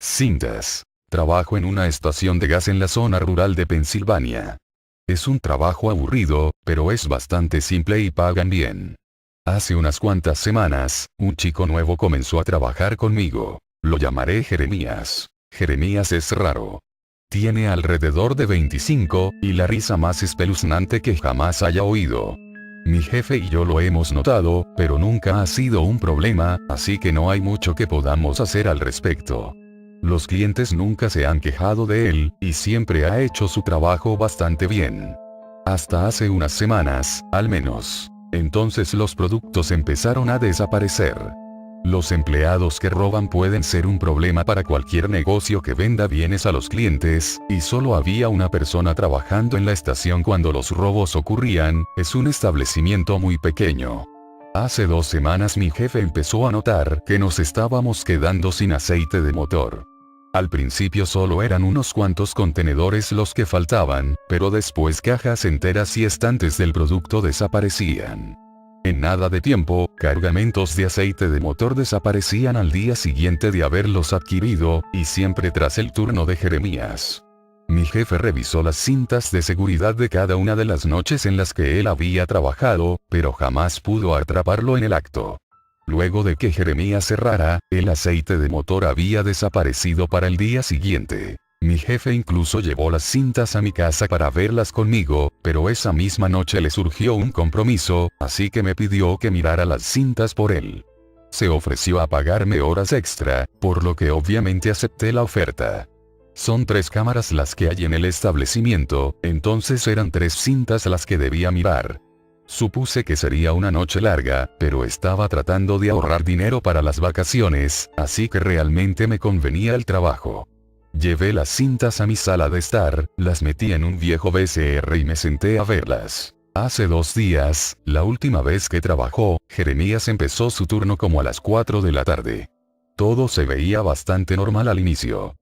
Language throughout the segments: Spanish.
Cintas. Trabajo en una estación de gas en la zona rural de Pensilvania. Es un trabajo aburrido, pero es bastante simple y pagan bien. Hace unas cuantas semanas, un chico nuevo comenzó a trabajar conmigo. Lo llamaré Jeremías. Jeremías es raro. Tiene alrededor de 25, y la risa más espeluznante que jamás haya oído. Mi jefe y yo lo hemos notado, pero nunca ha sido un problema, así que no hay mucho que podamos hacer al respecto. Los clientes nunca se han quejado de él, y siempre ha hecho su trabajo bastante bien. Hasta hace unas semanas, al menos. Entonces los productos empezaron a desaparecer. Los empleados que roban pueden ser un problema para cualquier negocio que venda bienes a los clientes, y solo había una persona trabajando en la estación cuando los robos ocurrían. Es un establecimiento muy pequeño. Hace 2 semanas mi jefe empezó a notar que nos estábamos quedando sin aceite de motor. Al principio solo eran unos cuantos contenedores los que faltaban, pero después cajas enteras y estantes del producto desaparecían. En nada de tiempo, cargamentos de aceite de motor desaparecían al día siguiente de haberlos adquirido, y siempre tras el turno de Jeremías. Mi jefe revisó las cintas de seguridad de cada una de las noches en las que él había trabajado, pero jamás pudo atraparlo en el acto. Luego de que Jeremías cerrara, el aceite de motor había desaparecido para el día siguiente. Mi jefe incluso llevó las cintas a mi casa para verlas conmigo, pero esa misma noche le surgió un compromiso, así que me pidió que mirara las cintas por él. Se ofreció a pagarme horas extra, por lo que obviamente acepté la oferta. Son 3 cámaras las que hay en el establecimiento, entonces eran 3 cintas las que debía mirar. Supuse que sería una noche larga, pero estaba tratando de ahorrar dinero para las vacaciones, así que realmente me convenía el trabajo. Llevé las cintas a mi sala de estar, las metí en un viejo VCR y me senté a verlas. Hace 2 días, la última vez que trabajó, Jeremías empezó su turno como a las 4 de la tarde. Todo se veía bastante normal al inicio.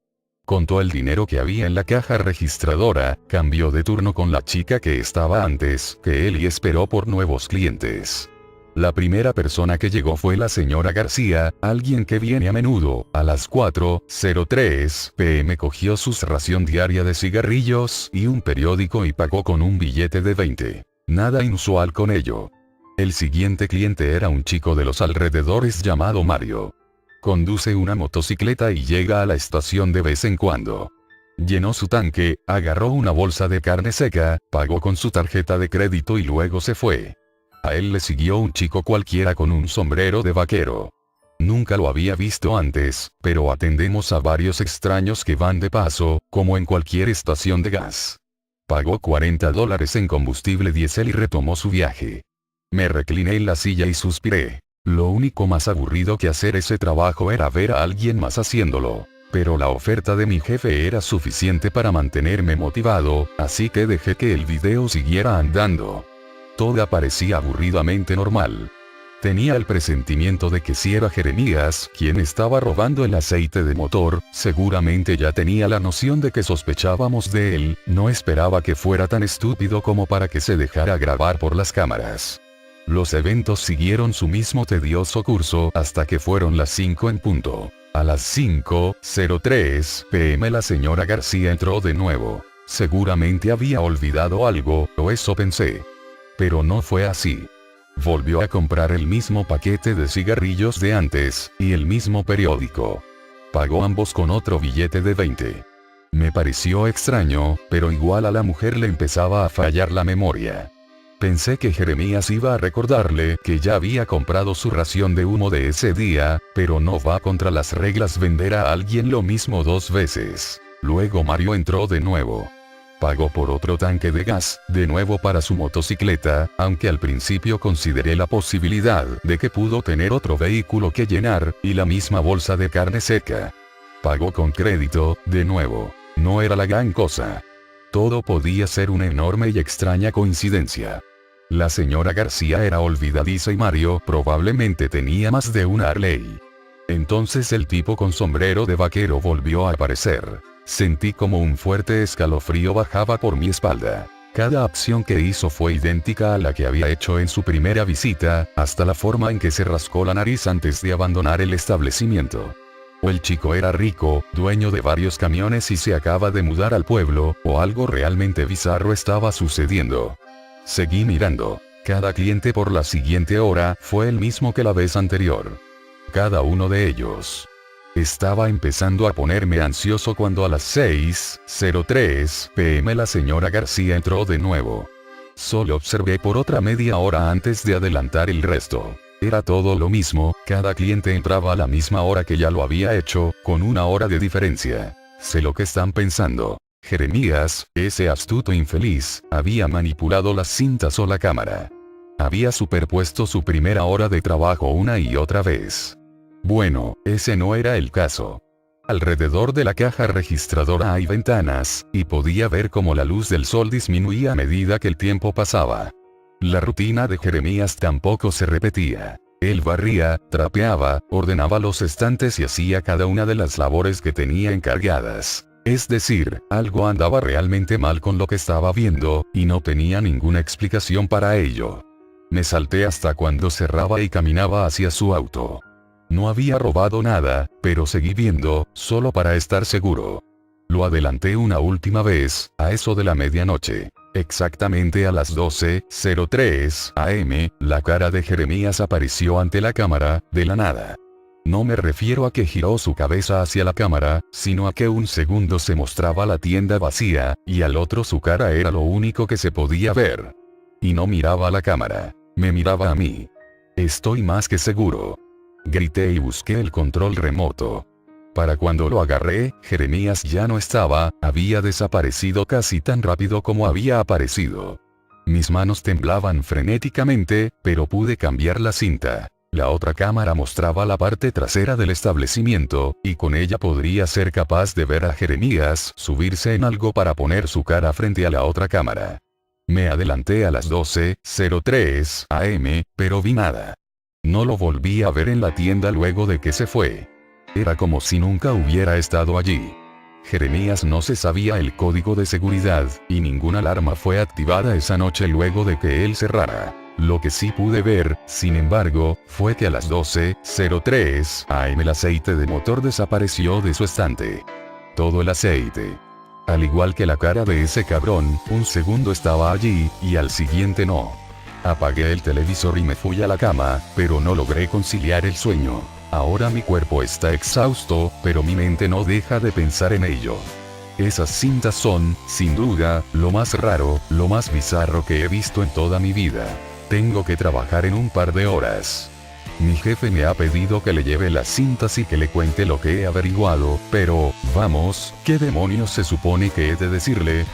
Contó el dinero que había en la caja registradora, cambió de turno con la chica que estaba antes que él y esperó por nuevos clientes. La primera persona que llegó fue la señora García, alguien que viene a menudo. A las 4:03 p.m. cogió su ración diaria de cigarrillos y un periódico y pagó con un billete de 20. Nada inusual con ello. El siguiente cliente era un chico de los alrededores llamado Mario. Conduce una motocicleta y llega a la estación de vez en cuando. Llenó su tanque, agarró una bolsa de carne seca, pagó con su tarjeta de crédito y luego se fue. A él le siguió un chico cualquiera con un sombrero de vaquero. Nunca lo había visto antes, pero atendemos a varios extraños que van de paso, como en cualquier estación de gas. Pagó $40 en combustible diésel y retomó su viaje. Me recliné en la silla y suspiré. Lo único más aburrido que hacer ese trabajo era ver a alguien más haciéndolo. Pero la oferta de mi jefe era suficiente para mantenerme motivado, así que dejé que el video siguiera andando. Todo parecía aburridamente normal. Tenía el presentimiento de que si era Jeremías quien estaba robando el aceite de motor, seguramente ya tenía la noción de que sospechábamos de él. No esperaba que fuera tan estúpido como para que se dejara grabar por las cámaras. Los eventos siguieron su mismo tedioso curso hasta que fueron las 5 en punto. A las 5:03 p.m. la señora García entró de nuevo. Seguramente había olvidado algo, o eso pensé. Pero no fue así. Volvió a comprar el mismo paquete de cigarrillos de antes, y el mismo periódico. Pagó ambos con otro billete de 20. Me pareció extraño, pero igual a la mujer le empezaba a fallar la memoria. Pensé que Jeremías iba a recordarle que ya había comprado su ración de humo de ese día, pero no va contra las reglas vender a alguien lo mismo 2 veces. Luego Mario entró de nuevo. Pagó por otro tanque de gas, de nuevo para su motocicleta, aunque al principio consideré la posibilidad de que pudo tener otro vehículo que llenar, y la misma bolsa de carne seca. Pagó con crédito, de nuevo. No era la gran cosa. Todo podía ser una enorme y extraña coincidencia. La señora García era olvidadiza y Mario probablemente tenía más de una Harley. Entonces el tipo con sombrero de vaquero volvió a aparecer. Sentí como un fuerte escalofrío bajaba por mi espalda. Cada acción que hizo fue idéntica a la que había hecho en su primera visita, hasta la forma en que se rascó la nariz antes de abandonar el establecimiento. O el chico era rico, dueño de varios camiones y se acaba de mudar al pueblo, o algo realmente bizarro estaba sucediendo. Seguí mirando. Cada cliente por la siguiente hora fue el mismo que la vez anterior. Cada uno de ellos. Estaba empezando a ponerme ansioso cuando a las 6:03 p.m. la señora García entró de nuevo. Solo observé por otra media hora antes de adelantar el resto. Era todo lo mismo, cada cliente entraba a la misma hora que ya lo había hecho, con una hora de diferencia. Sé lo que están pensando. Jeremías, ese astuto infeliz, había manipulado las cintas o la cámara. Había superpuesto su primera hora de trabajo una y otra vez. Bueno, ese no era el caso. Alrededor de la caja registradora hay ventanas, y podía ver cómo la luz del sol disminuía a medida que el tiempo pasaba. La rutina de Jeremías tampoco se repetía. Él barría, trapeaba, ordenaba los estantes y hacía cada una de las labores que tenía encargadas. Es decir, algo andaba realmente mal con lo que estaba viendo, y no tenía ninguna explicación para ello. Me salté hasta cuando cerraba y caminaba hacia su auto. No había robado nada, pero seguí viendo, solo para estar seguro. Lo adelanté una última vez, a eso de la medianoche. Exactamente a las 12:03 am, la cara de Jeremías apareció ante la cámara, de la nada. No me refiero a que giró su cabeza hacia la cámara, sino a que un segundo se mostraba la tienda vacía, y al otro su cara era lo único que se podía ver. Y no miraba a la cámara, me miraba a mí. Estoy más que seguro. Grité y busqué el control remoto. Para cuando lo agarré, Jeremías ya no estaba, había desaparecido casi tan rápido como había aparecido. Mis manos temblaban frenéticamente, pero pude cambiar la cinta. La otra cámara mostraba la parte trasera del establecimiento, y con ella podría ser capaz de ver a Jeremías subirse en algo para poner su cara frente a la otra cámara. Me adelanté a las 12:03 am, pero vi nada. No lo volví a ver en la tienda luego de que se fue. Era como si nunca hubiera estado allí. Jeremías no se sabía el código de seguridad, y ninguna alarma fue activada esa noche luego de que él cerrara. Lo que sí pude ver, sin embargo, fue que a las 12:03 am el aceite de motor desapareció de su estante. Todo el aceite. Al igual que la cara de ese cabrón, un segundo estaba allí, y al siguiente no. Apagué el televisor y me fui a la cama, pero no logré conciliar el sueño. Ahora mi cuerpo está exhausto, pero mi mente no deja de pensar en ello. Esas cintas son, sin duda, lo más raro, lo más bizarro que he visto en toda mi vida. Tengo que trabajar en un par de horas. Mi jefe me ha pedido que le lleve las cintas y que le cuente lo que he averiguado, pero, vamos, ¿qué demonios se supone que he de decirle?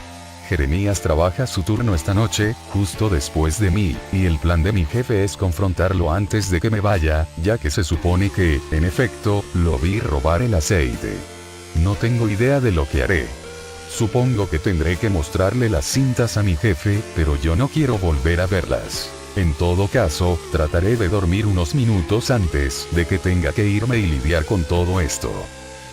Jeremías trabaja su turno esta noche, justo después de mí, y el plan de mi jefe es confrontarlo antes de que me vaya, ya que se supone que, en efecto, lo vi robar el aceite. No tengo idea de lo que haré. Supongo que tendré que mostrarle las cintas a mi jefe, pero yo no quiero volver a verlas. En todo caso, trataré de dormir unos minutos antes de que tenga que irme y lidiar con todo esto.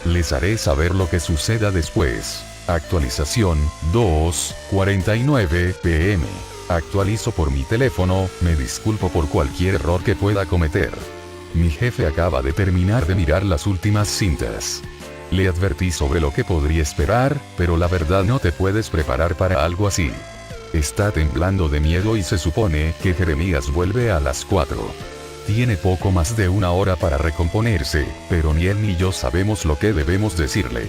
Les haré saber lo que suceda después. Actualización, 2:49 p.m. Actualizo por mi teléfono, me disculpo por cualquier error que pueda cometer. Mi jefe acaba de terminar de mirar las últimas cintas. Le advertí sobre lo que podría esperar, pero la verdad no te puedes preparar para algo así. Está temblando de miedo y se supone que Jeremías vuelve a las 4. Tiene poco más de una hora para recomponerse, pero ni él ni yo sabemos lo que debemos decirle.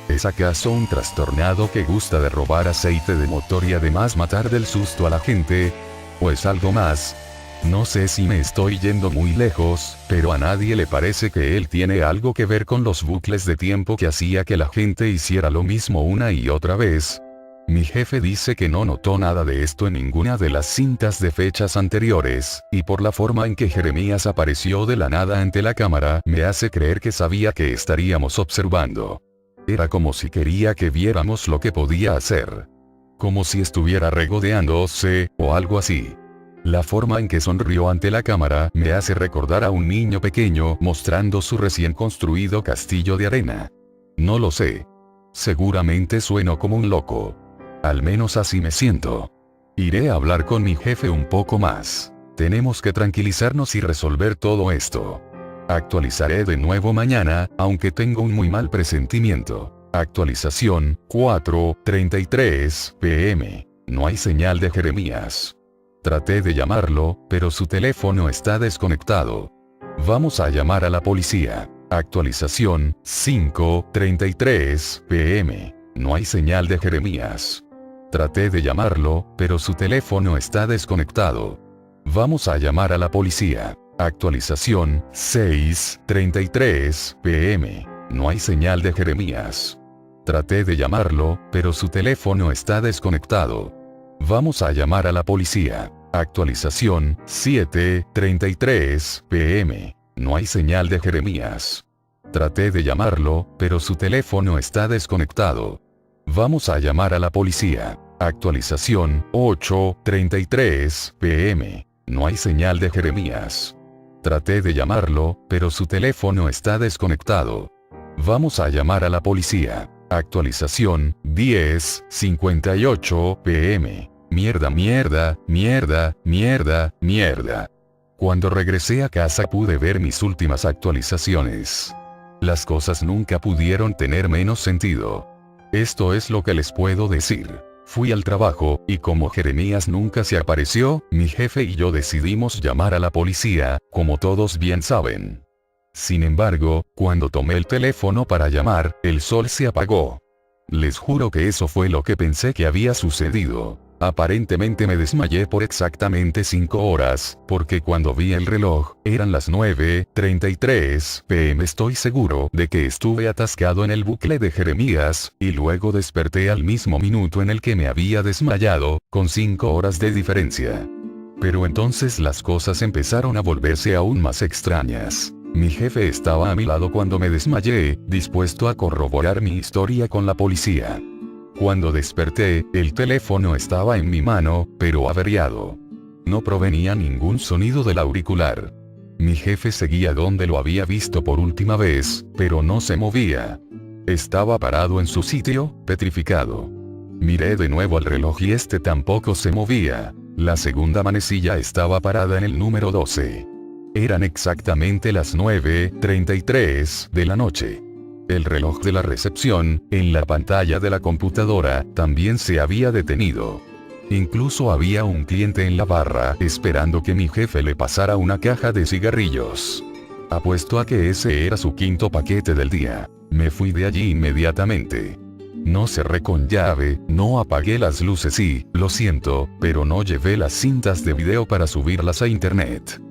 ¿Es acaso un trastornado que gusta de robar aceite de motor y además matar del susto a la gente? ¿O es algo más? No sé si me estoy yendo muy lejos, pero a nadie le parece que él tiene algo que ver con los bucles de tiempo que hacía que la gente hiciera lo mismo una y otra vez. Mi jefe dice que no notó nada de esto en ninguna de las cintas de fechas anteriores, y por la forma en que Jeremías apareció de la nada ante la cámara me hace creer que sabía que estaríamos observando. Era como si quería que viéramos lo que podía hacer. Como si estuviera regodeándose, o algo así. La forma en que sonrió ante la cámara me hace recordar a un niño pequeño mostrando su recién construido castillo de arena. No lo sé. Seguramente sueno como un loco. Al menos así me siento. Iré a hablar con mi jefe un poco más. Tenemos que tranquilizarnos y resolver todo esto. Actualizaré de nuevo mañana, aunque tengo un muy mal presentimiento. Actualización, 4:33 p.m. No hay señal de Jeremías. Traté de llamarlo, pero su teléfono está desconectado. Vamos a llamar a la policía. Actualización, 5:33 p.m. No hay señal de Jeremías. Traté de llamarlo, pero su teléfono está desconectado. Vamos a llamar a la policía. Actualización, 6:33 p.m. No hay señal de Jeremías. Traté de llamarlo, pero su teléfono está desconectado. Vamos a llamar a la policía. Actualización, 7:33 p.m. No hay señal de Jeremías. Traté de llamarlo, pero su teléfono está desconectado. Vamos a llamar a la policía. Actualización, 8:33 p.m. No hay señal de Jeremías. Traté de llamarlo, pero su teléfono está desconectado. Vamos a llamar a la policía. Actualización, 10:58 p.m. Mierda, mierda, mierda, mierda, mierda. Cuando regresé a casa pude ver mis últimas actualizaciones. Las cosas nunca pudieron tener menos sentido. Esto es lo que les puedo decir. Fui al trabajo, y como Jeremías nunca se apareció, mi jefe y yo decidimos llamar a la policía, como todos bien saben. Sin embargo, cuando tomé el teléfono para llamar, el sol se apagó. Les juro que eso fue lo que pensé que había sucedido. Aparentemente me desmayé por exactamente 5 horas, porque cuando vi el reloj, eran las 9:33 p.m. Estoy seguro de que estuve atascado en el bucle de Jeremías, y luego desperté al mismo minuto en el que me había desmayado, con 5 horas de diferencia. Pero entonces las cosas empezaron a volverse aún más extrañas. Mi jefe estaba a mi lado cuando me desmayé, dispuesto a corroborar mi historia con la policía. Cuando desperté, el teléfono estaba en mi mano, pero averiado. No provenía ningún sonido del auricular. Mi jefe seguía donde lo había visto por última vez, pero no se movía. Estaba parado en su sitio, petrificado. Miré de nuevo el reloj y este tampoco se movía. La segunda manecilla estaba parada en el número 12. Eran exactamente las 9:33 de la noche. El reloj de la recepción, en la pantalla de la computadora, también se había detenido. Incluso había un cliente en la barra esperando que mi jefe le pasara una caja de cigarrillos. Apuesto a que ese era su 5º paquete del día. Me fui de allí inmediatamente. No cerré con llave, no apagué las luces y, lo siento, pero no llevé las cintas de video para subirlas a internet.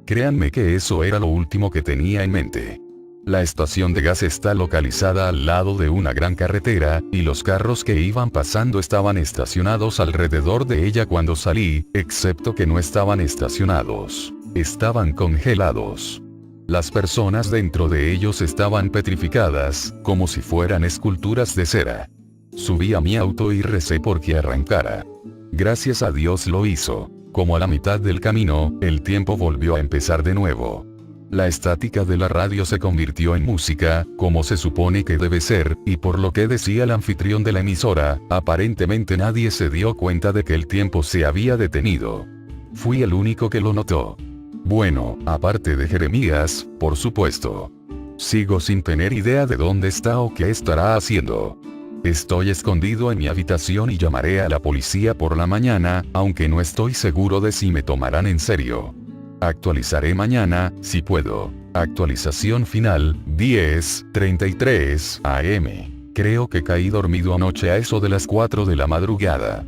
Créanme que eso era lo último que tenía en mente. La estación de gas está localizada al lado de una gran carretera, y los carros que iban pasando estaban estacionados alrededor de ella cuando salí, excepto que no estaban estacionados. Estaban congelados. Las personas dentro de ellos estaban petrificadas, como si fueran esculturas de cera. Subí a mi auto y recé porque arrancara. Gracias a Dios lo hizo. Como a la mitad del camino, el tiempo volvió a empezar de nuevo. La estática de la radio se convirtió en música, como se supone que debe ser, y por lo que decía el anfitrión de la emisora, aparentemente nadie se dio cuenta de que el tiempo se había detenido. Fui el único que lo notó. Bueno, aparte de Jeremías, por supuesto. Sigo sin tener idea de dónde está o qué estará haciendo. Estoy escondido en mi habitación y llamaré a la policía por la mañana, aunque no estoy seguro de si me tomarán en serio. Actualizaré mañana, si puedo. Actualización final, 10:33 a.m. Creo que caí dormido anoche a eso de las 4 de la madrugada.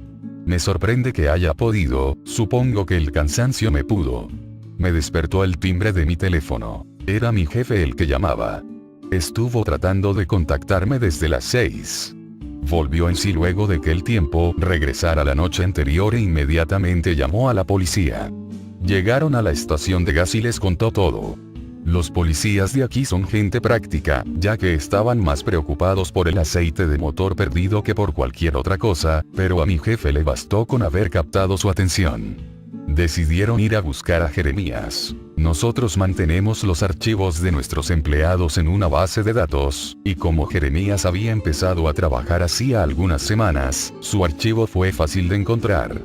Me sorprende que haya podido, supongo que el cansancio me pudo. Me despertó el timbre de mi teléfono. Era mi jefe el que llamaba. Estuvo tratando de contactarme desde las 6. Volvió en sí luego de que el tiempo regresara la noche anterior e inmediatamente llamó a la policía. Llegaron a la estación de gas y les contó todo. Los policías de aquí son gente práctica, ya que estaban más preocupados por el aceite de motor perdido que por cualquier otra cosa, pero a mi jefe le bastó con haber captado su atención. Decidieron ir a buscar a Jeremías. Nosotros mantenemos los archivos de nuestros empleados en una base de datos, y como Jeremías había empezado a trabajar hacía algunas semanas, su archivo fue fácil de encontrar.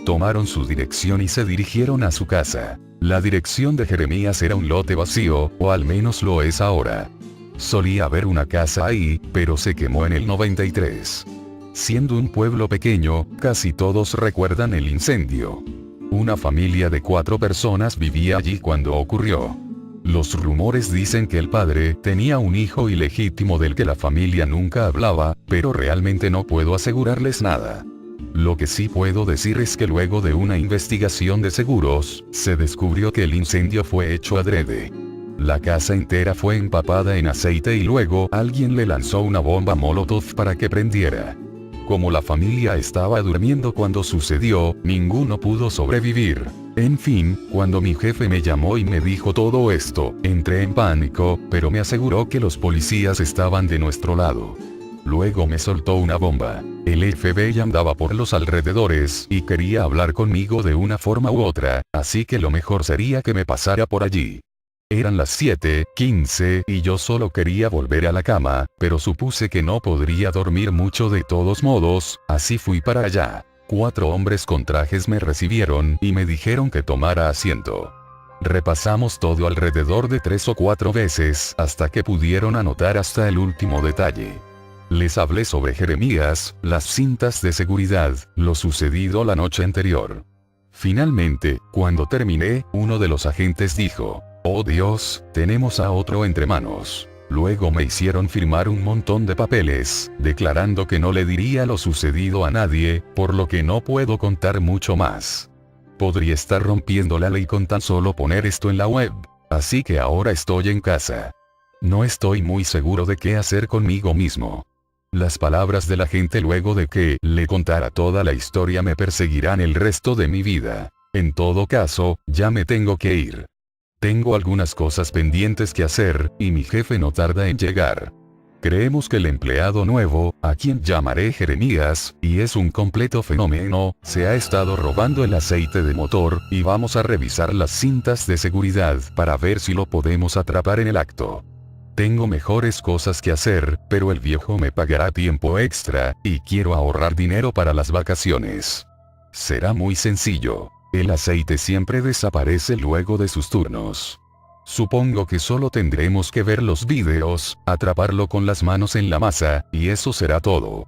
Tomaron su dirección y se dirigieron a su casa. La dirección de Jeremías era un lote vacío, o al menos lo es ahora. Solía haber una casa ahí, pero se quemó en el 93. Siendo un pueblo pequeño, casi todos recuerdan el incendio. Una familia de 4 personas vivía allí cuando ocurrió. Los rumores dicen que el padre tenía un hijo ilegítimo del que la familia nunca hablaba, pero realmente no puedo asegurarles nada. Lo que sí puedo decir es que luego de una investigación de seguros, se descubrió que el incendio fue hecho adrede. La casa entera fue empapada en aceite y luego alguien le lanzó una bomba Molotov para que prendiera. Como la familia estaba durmiendo cuando sucedió, ninguno pudo sobrevivir. En fin, cuando mi jefe me llamó y me dijo todo esto, entré en pánico, pero me aseguró que los policías estaban de nuestro lado. Luego me soltó una bomba. El FBI andaba por los alrededores y quería hablar conmigo de una forma u otra, así que lo mejor sería que me pasara por allí. Eran las 7:15 y yo solo quería volver a la cama, pero supuse que no podría dormir mucho de todos modos, así fui para allá. 4 hombres con trajes me recibieron y me dijeron que tomara asiento. Repasamos todo alrededor de 3 o 4 veces hasta que pudieron anotar hasta el último detalle. Les hablé sobre Jeremías, las cintas de seguridad, lo sucedido la noche anterior. Finalmente, cuando terminé, uno de los agentes dijo: «Oh Dios, tenemos a otro entre manos». Luego me hicieron firmar un montón de papeles, declarando que no le diría lo sucedido a nadie, por lo que no puedo contar mucho más. Podría estar rompiendo la ley con tan solo poner esto en la web. Así que ahora estoy en casa. No estoy muy seguro de qué hacer conmigo mismo. Las palabras de la gente luego de que le contara toda la historia me perseguirán el resto de mi vida. En todo caso, ya me tengo que ir. Tengo algunas cosas pendientes que hacer, y mi jefe no tarda en llegar. Creemos que el empleado nuevo, a quien llamaré Jeremías, y es un completo fenómeno, se ha estado robando el aceite de motor, y vamos a revisar las cintas de seguridad para ver si lo podemos atrapar en el acto. Tengo mejores cosas que hacer, pero el viejo me pagará tiempo extra, y quiero ahorrar dinero para las vacaciones. Será muy sencillo. El aceite siempre desaparece luego de sus turnos. Supongo que solo tendremos que ver los vídeos, atraparlo con las manos en la masa, y eso será todo.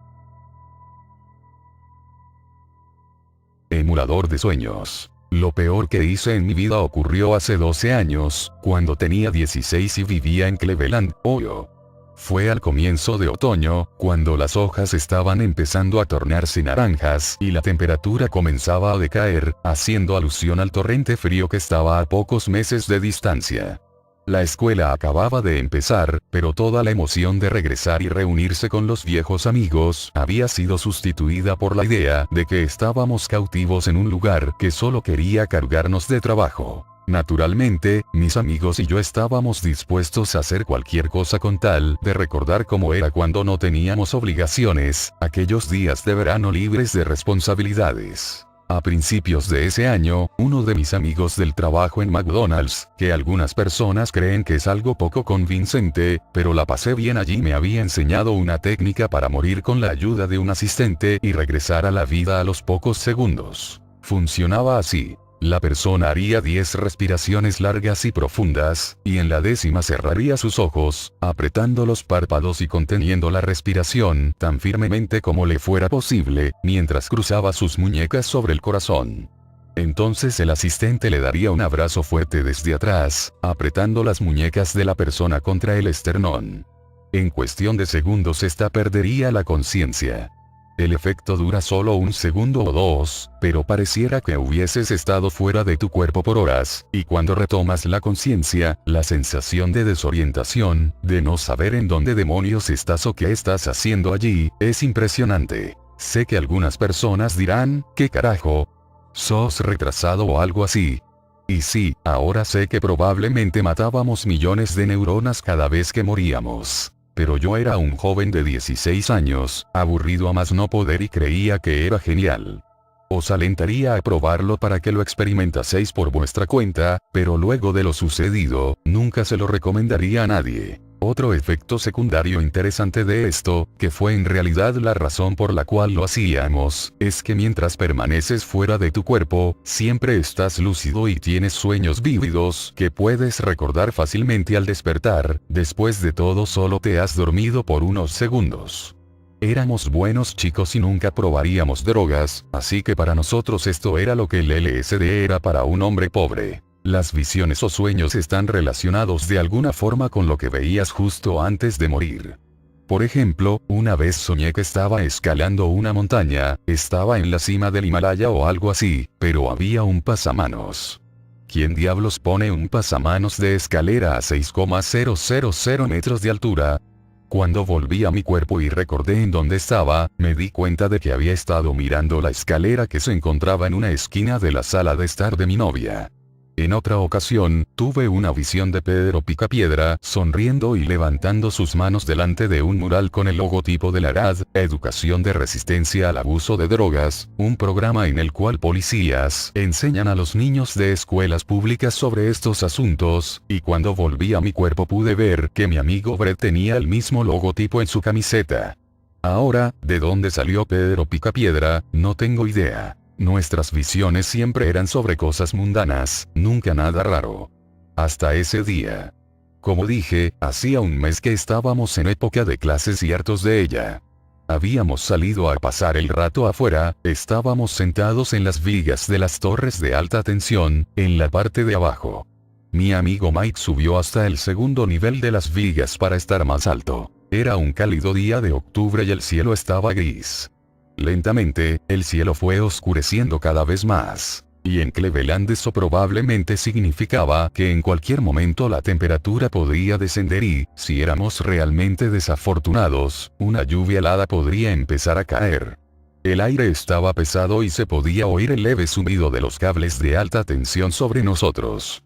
Emulador de sueños. Lo peor que hice en mi vida ocurrió hace 12 años, cuando tenía 16 y vivía en Cleveland, Ohio. Fue al comienzo de otoño, cuando las hojas estaban empezando a tornarse naranjas y la temperatura comenzaba a decaer, haciendo alusión al torrente frío que estaba a pocos meses de distancia. La escuela acababa de empezar, pero toda la emoción de regresar y reunirse con los viejos amigos había sido sustituida por la idea de que estábamos cautivos en un lugar que solo quería cargarnos de trabajo. Naturalmente, mis amigos y yo estábamos dispuestos a hacer cualquier cosa con tal de recordar cómo era cuando no teníamos obligaciones, aquellos días de verano libres de responsabilidades. A principios de ese año, uno de mis amigos del trabajo en McDonald's, que algunas personas creen que es algo poco convincente, pero la pasé bien allí, me había enseñado una técnica para morir con la ayuda de un asistente y regresar a la vida a los pocos segundos. Funcionaba así. La persona haría 10 respiraciones largas y profundas, y en la 10ª cerraría sus ojos, apretando los párpados y conteniendo la respiración tan firmemente como le fuera posible, mientras cruzaba sus muñecas sobre el corazón. Entonces el asistente le daría un abrazo fuerte desde atrás, apretando las muñecas de la persona contra el esternón. En cuestión de segundos ésta perdería la conciencia. El efecto dura solo 1 segundo o 2, pero pareciera que hubieses estado fuera de tu cuerpo por horas, y cuando retomas la conciencia, la sensación de desorientación, de no saber en dónde demonios estás o qué estás haciendo allí, es impresionante. Sé que algunas personas dirán, ¿qué carajo? ¿Sos retrasado o algo así? Y sí, ahora sé que probablemente matábamos millones de neuronas cada vez que moríamos. Pero yo era un joven de 16 años, aburrido a más no poder y creía que era genial. Os alentaría a probarlo para que lo experimentaseis por vuestra cuenta, pero luego de lo sucedido, nunca se lo recomendaría a nadie. Otro efecto secundario interesante de esto, que fue en realidad la razón por la cual lo hacíamos, es que mientras permaneces fuera de tu cuerpo, siempre estás lúcido y tienes sueños vívidos que puedes recordar fácilmente al despertar. Después de todo, solo te has dormido por unos segundos. Éramos buenos chicos y nunca probaríamos drogas, así que para nosotros esto era lo que el LSD era para un hombre pobre. Las visiones o sueños están relacionados de alguna forma con lo que veías justo antes de morir. Por ejemplo, una vez soñé que estaba escalando una montaña, estaba en la cima del Himalaya o algo así, pero había un pasamanos. ¿Quién diablos pone un pasamanos de escalera a 6,000 metros de altura? Cuando volví a mi cuerpo y recordé en dónde estaba, me di cuenta de que había estado mirando la escalera que se encontraba en una esquina de la sala de estar de mi novia. En otra ocasión, tuve una visión de Pedro Picapiedra sonriendo y levantando sus manos delante de un mural con el logotipo de la ARAD, Educación de Resistencia al Abuso de Drogas, un programa en el cual policías enseñan a los niños de escuelas públicas sobre estos asuntos, y cuando volví a mi cuerpo pude ver que mi amigo Brett tenía el mismo logotipo en su camiseta. Ahora, ¿de dónde salió Pedro Picapiedra? No tengo idea. Nuestras visiones siempre eran sobre cosas mundanas, nunca nada raro. Hasta ese día. Como dije, hacía un mes que estábamos en época de clases y hartos de ella. Habíamos salido a pasar el rato afuera, estábamos sentados en las vigas de las torres de alta tensión, en la parte de abajo. Mi amigo Mike subió hasta el segundo nivel de las vigas para estar más alto. Era un cálido día de octubre y el cielo estaba gris. Lentamente, el cielo fue oscureciendo cada vez más. Y en Cleveland eso probablemente significaba que en cualquier momento la temperatura podría descender y, si éramos realmente desafortunados, una lluvia helada podría empezar a caer. El aire estaba pesado y se podía oír el leve zumbido de los cables de alta tensión sobre nosotros.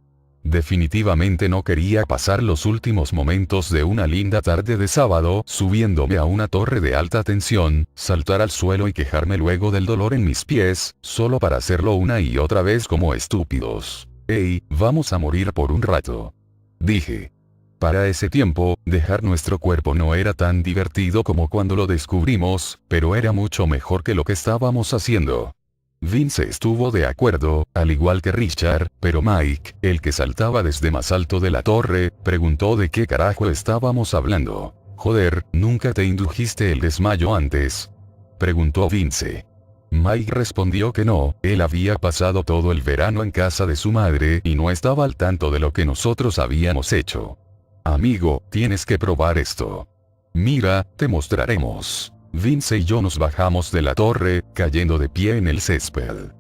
Definitivamente no quería pasar los últimos momentos de una linda tarde de sábado subiéndome a una torre de alta tensión, saltar al suelo y quejarme luego del dolor en mis pies, solo para hacerlo una y otra vez como estúpidos. «Hey, vamos a morir por un rato», dije. Para ese tiempo, dejar nuestro cuerpo no era tan divertido como cuando lo descubrimos, pero era mucho mejor que lo que estábamos haciendo. Vince estuvo de acuerdo, al igual que Richard, pero Mike, el que saltaba desde más alto de la torre, preguntó de qué carajo estábamos hablando. «Joder, ¿nunca te indujiste el desmayo antes?», preguntó Vince. Mike respondió que no, él había pasado todo el verano en casa de su madre y no estaba al tanto de lo que nosotros habíamos hecho. «Amigo, tienes que probar esto. Mira, te mostraremos». Vince y yo nos bajamos de la torre, cayendo de pie en el césped.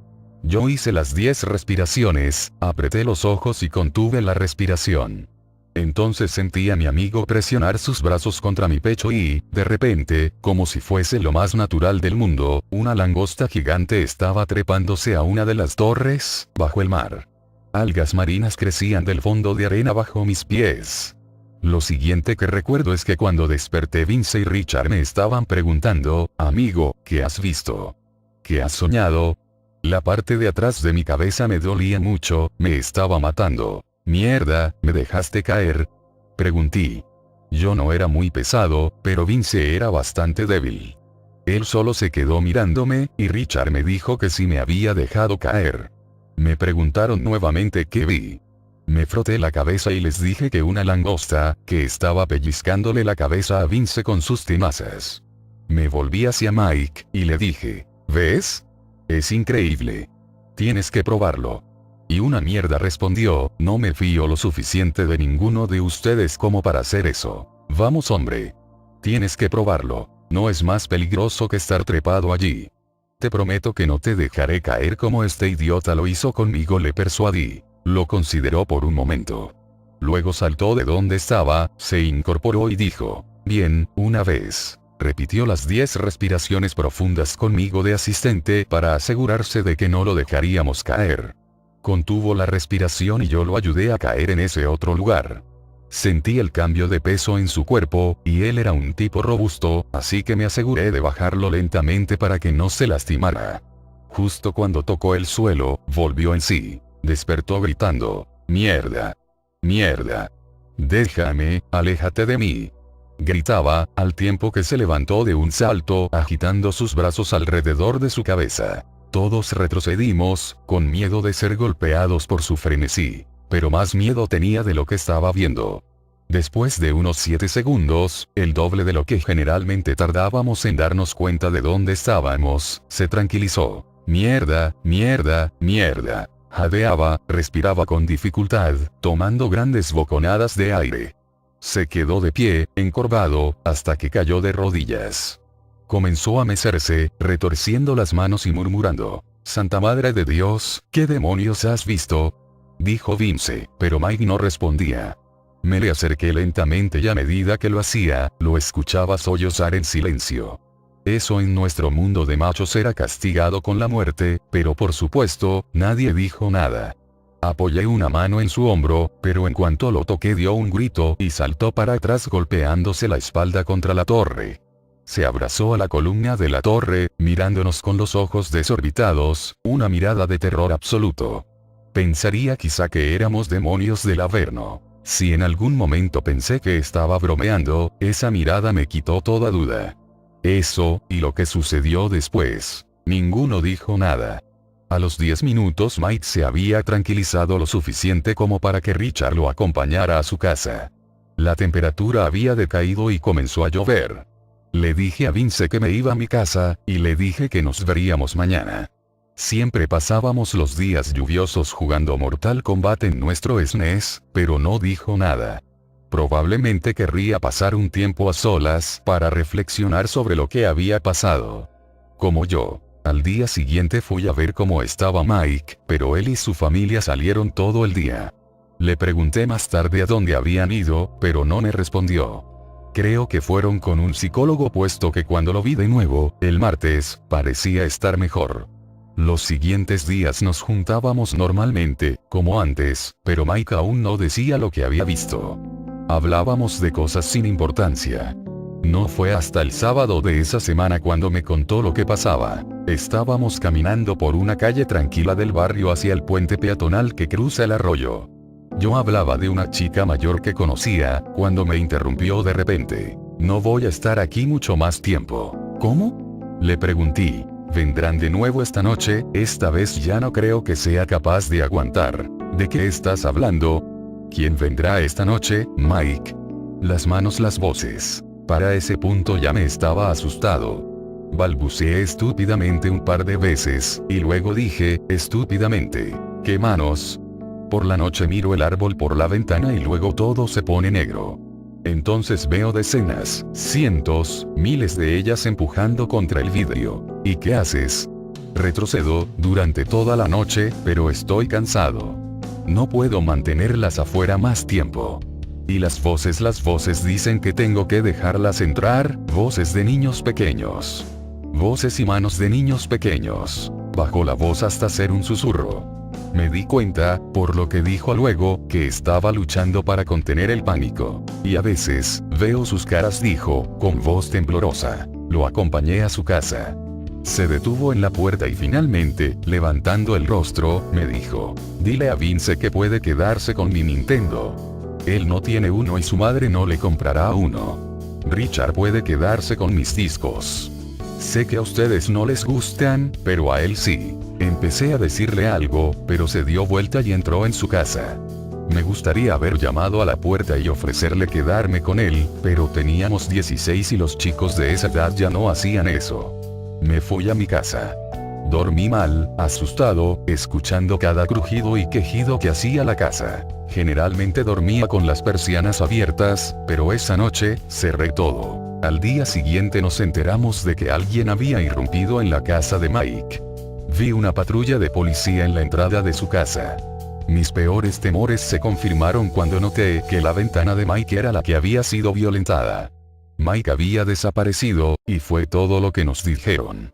Yo hice las 10 respiraciones, apreté los ojos y contuve la respiración. Entonces sentí a mi amigo presionar sus brazos contra mi pecho y, de repente, como si fuese lo más natural del mundo, una langosta gigante estaba trepándose a una de las torres, bajo el mar. Algas marinas crecían del fondo de arena bajo mis pies. Lo siguiente que recuerdo es que cuando desperté Vince y Richard me estaban preguntando, «Amigo, ¿qué has visto? ¿Qué has soñado?». La parte de atrás de mi cabeza me dolía mucho, me estaba matando. «Mierda, ¿me dejaste caer?», pregunté. Yo no era muy pesado, pero Vince era bastante débil. Él solo se quedó mirándome, y Richard me dijo que sí me había dejado caer. Me preguntaron nuevamente qué vi. Me froté la cabeza y les dije que una langosta, que estaba pellizcándole la cabeza a Vince con sus tenazas. Me volví hacia Mike, y le dije, «¿Ves? Es increíble. Tienes que probarlo». Y una mierda respondió, «No me fío lo suficiente de ninguno de ustedes como para hacer eso. Vamos hombre. Tienes que probarlo. No es más peligroso que estar trepado allí. Te prometo que no te dejaré caer como este idiota lo hizo conmigo», le persuadí. Lo consideró por un momento. Luego saltó de donde estaba, se incorporó y dijo, «Bien, una vez». Repitió las 10 respiraciones profundas conmigo de asistente para asegurarse de que no lo dejaríamos caer. Contuvo la respiración y yo lo ayudé a caer en ese otro lugar. Sentí el cambio de peso en su cuerpo, y él era un tipo robusto, así que me aseguré de bajarlo lentamente para que no se lastimara. Justo cuando tocó el suelo, volvió en sí. Despertó gritando, «¡Mierda! ¡Mierda!». Déjame, aléjate de mí. Gritaba, al tiempo que se levantó de un salto, agitando sus brazos alrededor de su cabeza. Todos retrocedimos, con miedo de ser golpeados por su frenesí. Pero más miedo tenía de lo que estaba viendo. Después de unos 7 segundos, el doble de lo que generalmente tardábamos en darnos cuenta de dónde estábamos, se tranquilizó. Mierda, mierda, mierda. Jadeaba, respiraba con dificultad, tomando grandes boconadas de aire. Se quedó de pie, encorvado, hasta que cayó de rodillas. Comenzó a mecerse, retorciendo las manos y murmurando. «Santa Madre de Dios, ¿qué demonios has visto?», dijo Vince, pero Mike no respondía. Me le acerqué lentamente y a medida que lo hacía, lo escuchaba sollozar en silencio. Eso en nuestro mundo de machos era castigado con la muerte, pero por supuesto, nadie dijo nada. Apoyé una mano en su hombro, pero en cuanto lo toqué dio un grito y saltó para atrás golpeándose la espalda contra la torre. Se abrazó a la columna de la torre, mirándonos con los ojos desorbitados, una mirada de terror absoluto. Pensaría quizá que éramos demonios del Averno. Si en algún momento pensé que estaba bromeando, esa mirada me quitó toda duda. Eso, y lo que sucedió después. Ninguno dijo nada. A los 10 minutos Mike se había tranquilizado lo suficiente como para que Richard lo acompañara a su casa. La temperatura había decaído y comenzó a llover. Le dije a Vince que me iba a mi casa, y le dije que nos veríamos mañana. Siempre pasábamos los días lluviosos jugando Mortal Kombat en nuestro SNES, pero no dijo nada. Probablemente querría pasar un tiempo a solas para reflexionar sobre lo que había pasado. Como yo. Al día siguiente fui a ver cómo estaba Mike, pero él y su familia salieron todo el día. Le pregunté más tarde a dónde habían ido, pero no me respondió. Creo que fueron con un psicólogo puesto que cuando lo vi de nuevo, el martes, parecía estar mejor. Los siguientes días nos juntábamos normalmente, como antes, pero Mike aún no decía lo que había visto. Hablábamos de cosas sin importancia. No fue hasta el sábado de esa semana cuando me contó lo que pasaba. Estábamos caminando por una calle tranquila del barrio hacia el puente peatonal que cruza el arroyo. Yo hablaba de una chica mayor que conocía, cuando me interrumpió de repente. No voy a estar aquí mucho más tiempo. ¿Cómo?, le pregunté. Vendrán de nuevo esta noche, esta vez ya no creo que sea capaz de aguantar. ¿De qué estás hablando? ¿Quién vendrá esta noche, Mike? Las manos, las voces. Para ese punto ya me estaba asustado. Balbuceé estúpidamente un par de veces, y luego dije, estúpidamente, ¿qué manos? Por la noche miro el árbol por la ventana y luego todo se pone negro. Entonces veo decenas, cientos, miles de ellas empujando contra el vidrio. ¿Y qué haces? Retrocedo, durante toda la noche, pero estoy cansado. No puedo mantenerlas afuera más tiempo. Y las voces dicen que tengo que dejarlas entrar, voces de niños pequeños. Voces y manos de niños pequeños. Bajó la voz hasta ser un susurro. Me di cuenta, por lo que dijo luego, que estaba luchando para contener el pánico. Y a veces, veo sus caras, dijo, con voz temblorosa. Lo acompañé a su casa. Se detuvo en la puerta y finalmente, levantando el rostro, me dijo, dile a Vince que puede quedarse con mi Nintendo. Él no tiene uno y su madre no le comprará uno. Richard puede quedarse con mis discos. Sé que a ustedes no les gustan, pero a él sí. Empecé a decirle algo, pero se dio vuelta y entró en su casa. Me gustaría haber llamado a la puerta y ofrecerle quedarme con él, pero teníamos 16 y los chicos de esa edad ya no hacían eso. Me fui a mi casa. Dormí mal, asustado, escuchando cada crujido y quejido que hacía la casa. Generalmente dormía con las persianas abiertas, pero esa noche, cerré todo. Al día siguiente nos enteramos de que alguien había irrumpido en la casa de Mike. Vi una patrulla de policía en la entrada de su casa. Mis peores temores se confirmaron cuando noté que la ventana de Mike era la que había sido violentada. Mike había desaparecido, y fue todo lo que nos dijeron.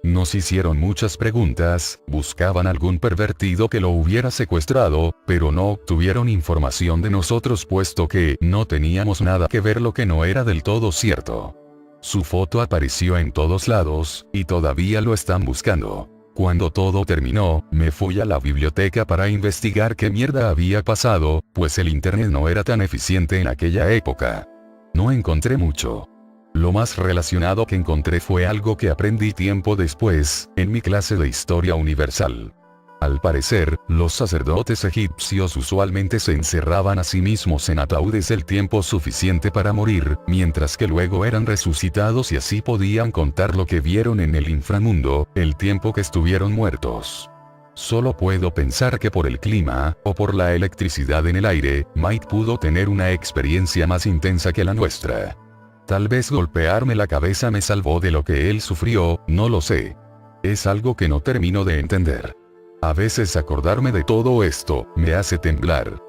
Nos hicieron muchas preguntas, buscaban algún pervertido que lo hubiera secuestrado, pero no obtuvieron información de nosotros puesto que no teníamos nada que ver, lo que no era del todo cierto. Su foto apareció en todos lados, y todavía lo están buscando. Cuando todo terminó, me fui a la biblioteca para investigar qué mierda había pasado, pues el internet no era tan eficiente en aquella época. No encontré mucho. Lo más relacionado que encontré fue algo que aprendí tiempo después, en mi clase de Historia Universal. Al parecer, los sacerdotes egipcios usualmente se encerraban a sí mismos en ataúdes el tiempo suficiente para morir, mientras que luego eran resucitados y así podían contar lo que vieron en el inframundo, el tiempo que estuvieron muertos. Solo puedo pensar que por el clima, o por la electricidad en el aire, Mike pudo tener una experiencia más intensa que la nuestra. Tal vez golpearme la cabeza me salvó de lo que él sufrió, no lo sé. Es algo que no termino de entender. A veces acordarme de todo esto, me hace temblar.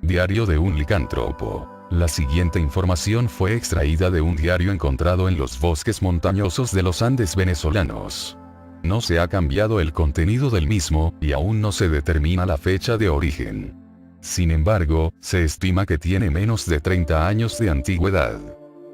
Diario de un licántropo. La siguiente información fue extraída de un diario encontrado en los bosques montañosos de los Andes venezolanos. No se ha cambiado el contenido del mismo, y aún no se determina la fecha de origen. Sin embargo, se estima que tiene menos de 30 años de antigüedad.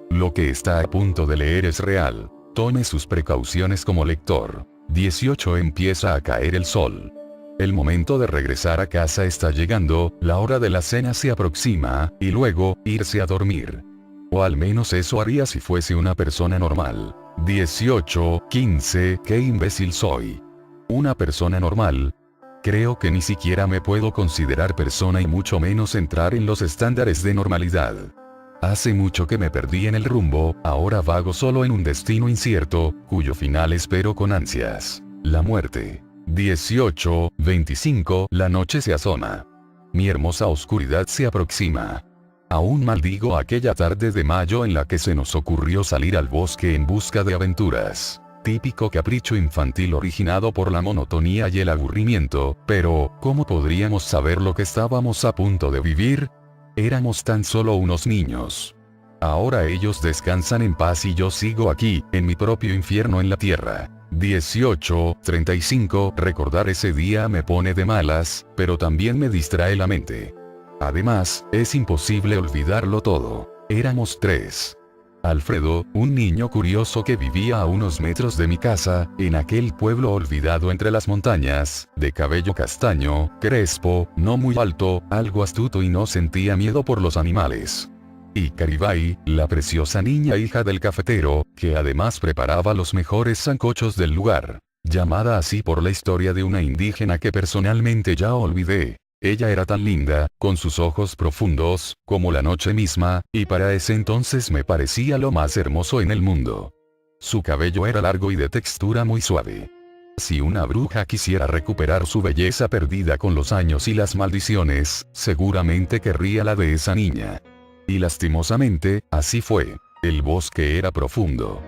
Lo que está a punto de leer es real. Tome sus precauciones como lector. 18 Empieza a caer el sol. El momento de regresar a casa está llegando, la hora de la cena se aproxima, y luego, irse a dormir. O al menos eso haría si fuese una persona normal. 18:15 Qué imbécil soy. Una persona normal. Creo que ni siquiera me puedo considerar persona y mucho menos entrar en los estándares de normalidad. Hace mucho que me perdí en el rumbo, ahora vago solo en un destino incierto, cuyo final espero con ansias. La muerte. 18:25 La noche se asoma. Mi hermosa oscuridad se aproxima. Aún maldigo aquella tarde de mayo en la que se nos ocurrió salir al bosque en busca de aventuras. Típico capricho infantil originado por la monotonía y el aburrimiento, pero, ¿cómo podríamos saber lo que estábamos a punto de vivir? Éramos tan solo unos niños. Ahora ellos descansan en paz y yo sigo aquí, en mi propio infierno en la tierra. 18:35 Recordar ese día me pone de malas, pero también me distrae la mente. Además, es imposible olvidarlo todo. Éramos 3. Alfredo, un niño curioso que vivía a unos metros de mi casa, en aquel pueblo olvidado entre las montañas, de cabello castaño, crespo, no muy alto, algo astuto y no sentía miedo por los animales. Y Caribay, la preciosa niña hija del cafetero, que además preparaba los mejores sancochos del lugar, llamada así por la historia de una indígena que personalmente ya olvidé. Ella era tan linda, con sus ojos profundos, como la noche misma, y para ese entonces me parecía lo más hermoso en el mundo. Su cabello era largo y de textura muy suave. Si una bruja quisiera recuperar su belleza perdida con los años y las maldiciones, seguramente querría la de esa niña. Y lastimosamente, así fue. El bosque era profundo.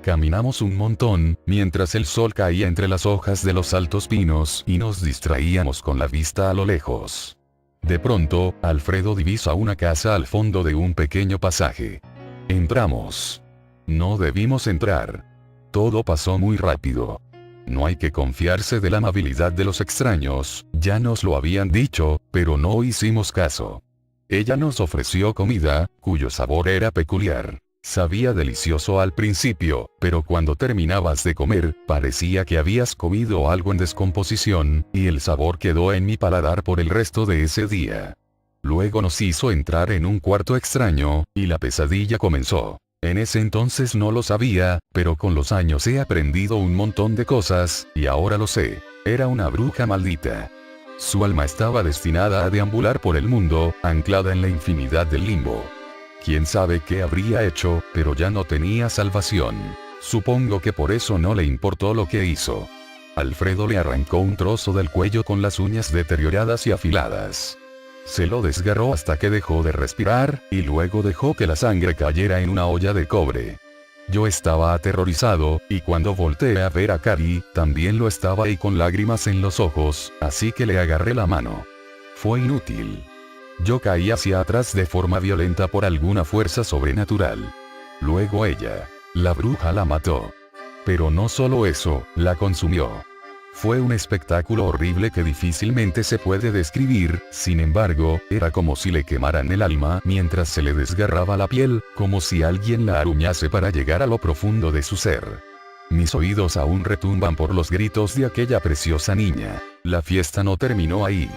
Caminamos un montón, mientras el sol caía entre las hojas de los altos pinos y nos distraíamos con la vista a lo lejos. De pronto, Alfredo divisa una casa al fondo de un pequeño pasaje. Entramos. No debimos entrar. Todo pasó muy rápido. No hay que confiarse de la amabilidad de los extraños, ya nos lo habían dicho, pero no hicimos caso. Ella nos ofreció comida, cuyo sabor era peculiar. Sabía delicioso al principio, pero cuando terminabas de comer, parecía que habías comido algo en descomposición, y el sabor quedó en mi paladar por el resto de ese día. Luego nos hizo entrar en un cuarto extraño, y la pesadilla comenzó. En ese entonces no lo sabía, pero con los años he aprendido un montón de cosas, y ahora lo sé. Era una bruja maldita. Su alma estaba destinada a deambular por el mundo, anclada en la infinidad del limbo. Quién sabe qué habría hecho, pero ya no tenía salvación. Supongo que por eso no le importó lo que hizo. Alfredo le arrancó un trozo del cuello con las uñas deterioradas y afiladas. Se lo desgarró hasta que dejó de respirar, y luego dejó que la sangre cayera en una olla de cobre. Yo estaba aterrorizado, y cuando volteé a ver a Cari, también lo estaba y con lágrimas en los ojos, así que le agarré la mano. Fue inútil. Yo caí hacia atrás de forma violenta por alguna fuerza sobrenatural. Luego ella, la bruja, la mató. Pero no solo eso, la consumió. Fue un espectáculo horrible que difícilmente se puede describir, sin embargo, era como si le quemaran el alma mientras se le desgarraba la piel, como si alguien la aruñase para llegar a lo profundo de su ser. Mis oídos aún retumban por los gritos de aquella preciosa niña. La fiesta no terminó ahí.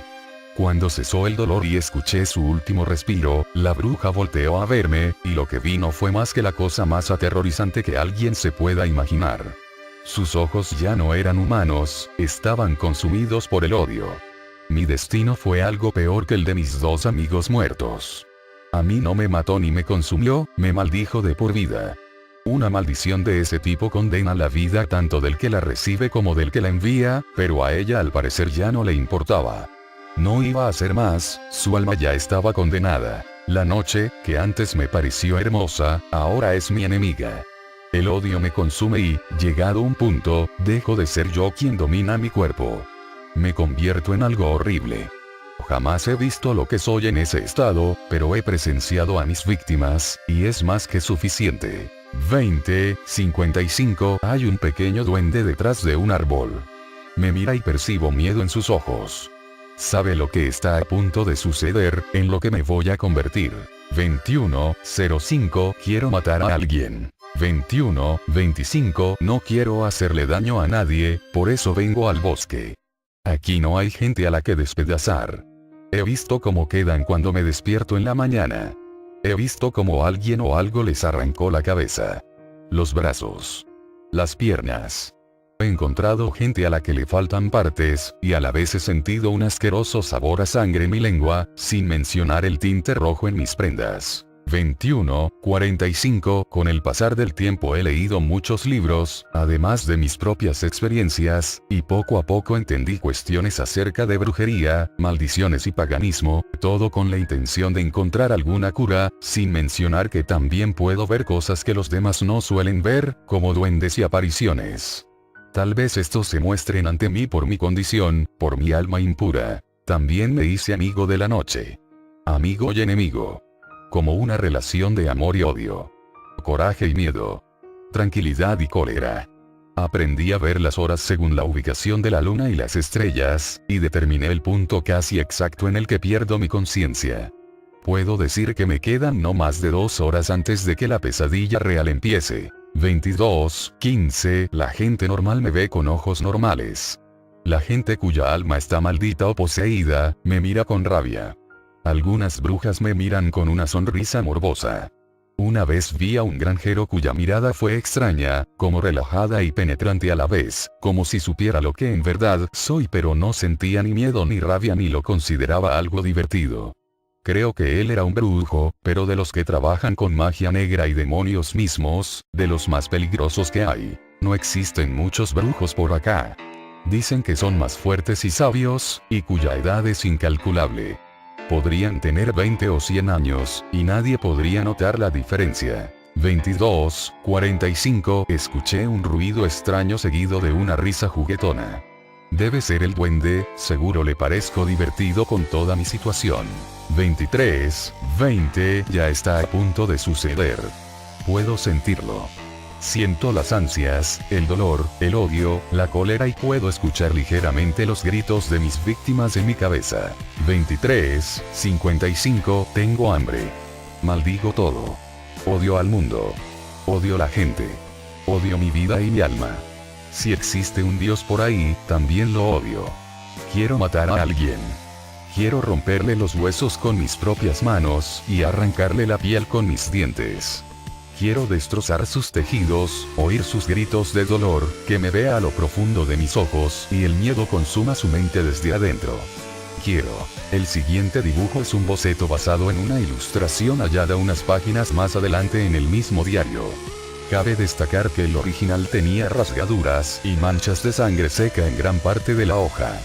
Cuando cesó el dolor y escuché su último respiro, la bruja volteó a verme, y lo que vi no fue más que la cosa más aterrorizante que alguien se pueda imaginar. Sus ojos ya no eran humanos, estaban consumidos por el odio. Mi destino fue algo peor que el de mis dos amigos muertos. A mí no me mató ni me consumió, me maldijo de por vida. Una maldición de ese tipo condena la vida tanto del que la recibe como del que la envía, pero a ella al parecer ya no le importaba. No iba a hacer más, su alma ya estaba condenada. La noche, que antes me pareció hermosa, ahora es mi enemiga. El odio me consume y, llegado un punto, dejo de ser yo quien domina mi cuerpo. Me convierto en algo horrible. Jamás he visto lo que soy en ese estado, pero he presenciado a mis víctimas, y es más que suficiente. 20:55 Hay un pequeño duende detrás de un árbol. Me mira y percibo miedo en sus ojos. Sabe lo que está a punto de suceder, en lo que me voy a convertir. 21:05 Quiero matar a alguien. 21:25 No quiero hacerle daño a nadie, por eso vengo al bosque. Aquí no hay gente a la que despedazar. He visto cómo quedan cuando me despierto en la mañana. He visto cómo alguien o algo les arrancó la cabeza, los brazos, las piernas. He encontrado gente a la que le faltan partes, y a la vez he sentido un asqueroso sabor a sangre en mi lengua, sin mencionar el tinte rojo en mis prendas. 21:45 Con el pasar del tiempo he leído muchos libros, además de mis propias experiencias, y poco a poco entendí cuestiones acerca de brujería, maldiciones y paganismo, todo con la intención de encontrar alguna cura, sin mencionar que también puedo ver cosas que los demás no suelen ver, como duendes y apariciones. Tal vez estos se muestren ante mí por mi condición, por mi alma impura. También me hice amigo de la noche. Amigo y enemigo. Como una relación de amor y odio. Coraje y miedo. Tranquilidad y cólera. Aprendí a ver las horas según la ubicación de la luna y las estrellas, y determiné el punto casi exacto en el que pierdo mi conciencia. Puedo decir que me quedan no más de 2 horas antes de que la pesadilla real empiece. 22:15 La gente normal me ve con ojos normales. La gente cuya alma está maldita o poseída, me mira con rabia. Algunas brujas me miran con una sonrisa morbosa. Una vez vi a un granjero cuya mirada fue extraña, como relajada y penetrante a la vez, como si supiera lo que en verdad soy, pero no sentía ni miedo ni rabia ni lo consideraba algo divertido. Creo que él era un brujo, pero de los que trabajan con magia negra y demonios mismos, de los más peligrosos que hay. No existen muchos brujos por acá. Dicen que son más fuertes y sabios, y cuya edad es incalculable. Podrían tener 20 o 100 años, y nadie podría notar la diferencia. 22:45 Escuché un ruido extraño seguido de una risa juguetona. Debe ser el duende, seguro le parezco divertido con toda mi situación. 23:20 Ya está a punto de suceder. Puedo sentirlo. Siento las ansias, el dolor, el odio, la cólera y puedo escuchar ligeramente los gritos de mis víctimas en mi cabeza. 23:55 Tengo hambre. Maldigo todo. Odio al mundo. Odio la gente. Odio mi vida y mi alma. Si existe un Dios por ahí, también lo odio. Quiero matar a alguien. Quiero romperle los huesos con mis propias manos, y arrancarle la piel con mis dientes. Quiero destrozar sus tejidos, oír sus gritos de dolor, que me vea a lo profundo de mis ojos, y el miedo consuma su mente desde adentro. Quiero. El siguiente dibujo es un boceto basado en una ilustración hallada unas páginas más adelante en el mismo diario. Cabe destacar que el original tenía rasgaduras y manchas de sangre seca en gran parte de la hoja.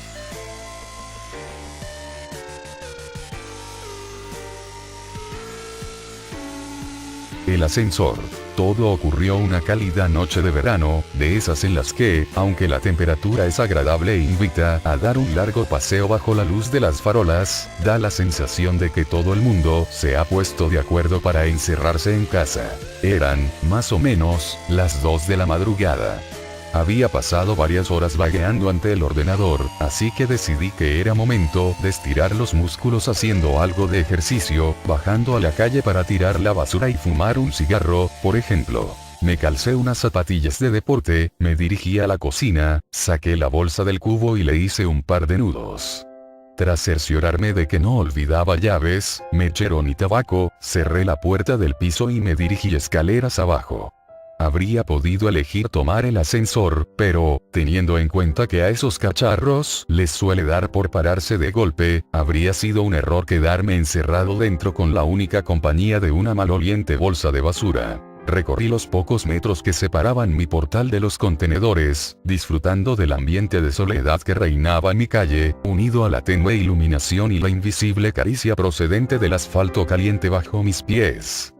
El ascensor. Todo ocurrió una cálida noche de verano, de esas en las que, aunque la temperatura es agradable e invita a dar un largo paseo bajo la luz de las farolas, da la sensación de que todo el mundo se ha puesto de acuerdo para encerrarse en casa. Eran, más o menos, las 2 de la madrugada. Había pasado varias horas vagueando ante el ordenador, así que decidí que era momento de estirar los músculos haciendo algo de ejercicio, bajando a la calle para tirar la basura y fumar un cigarro, por ejemplo. Me calcé unas zapatillas de deporte, me dirigí a la cocina, saqué la bolsa del cubo y le hice un par de nudos. Tras cerciorarme de que no olvidaba llaves, mechero ni tabaco, cerré la puerta del piso y me dirigí escaleras abajo. Habría podido elegir tomar el ascensor, pero, teniendo en cuenta que a esos cacharros les suele dar por pararse de golpe, habría sido un error quedarme encerrado dentro con la única compañía de una maloliente bolsa de basura. Recorrí los pocos metros que separaban mi portal de los contenedores, disfrutando del ambiente de soledad que reinaba en mi calle, unido a la tenue iluminación y la invisible caricia procedente del asfalto caliente bajo mis pies.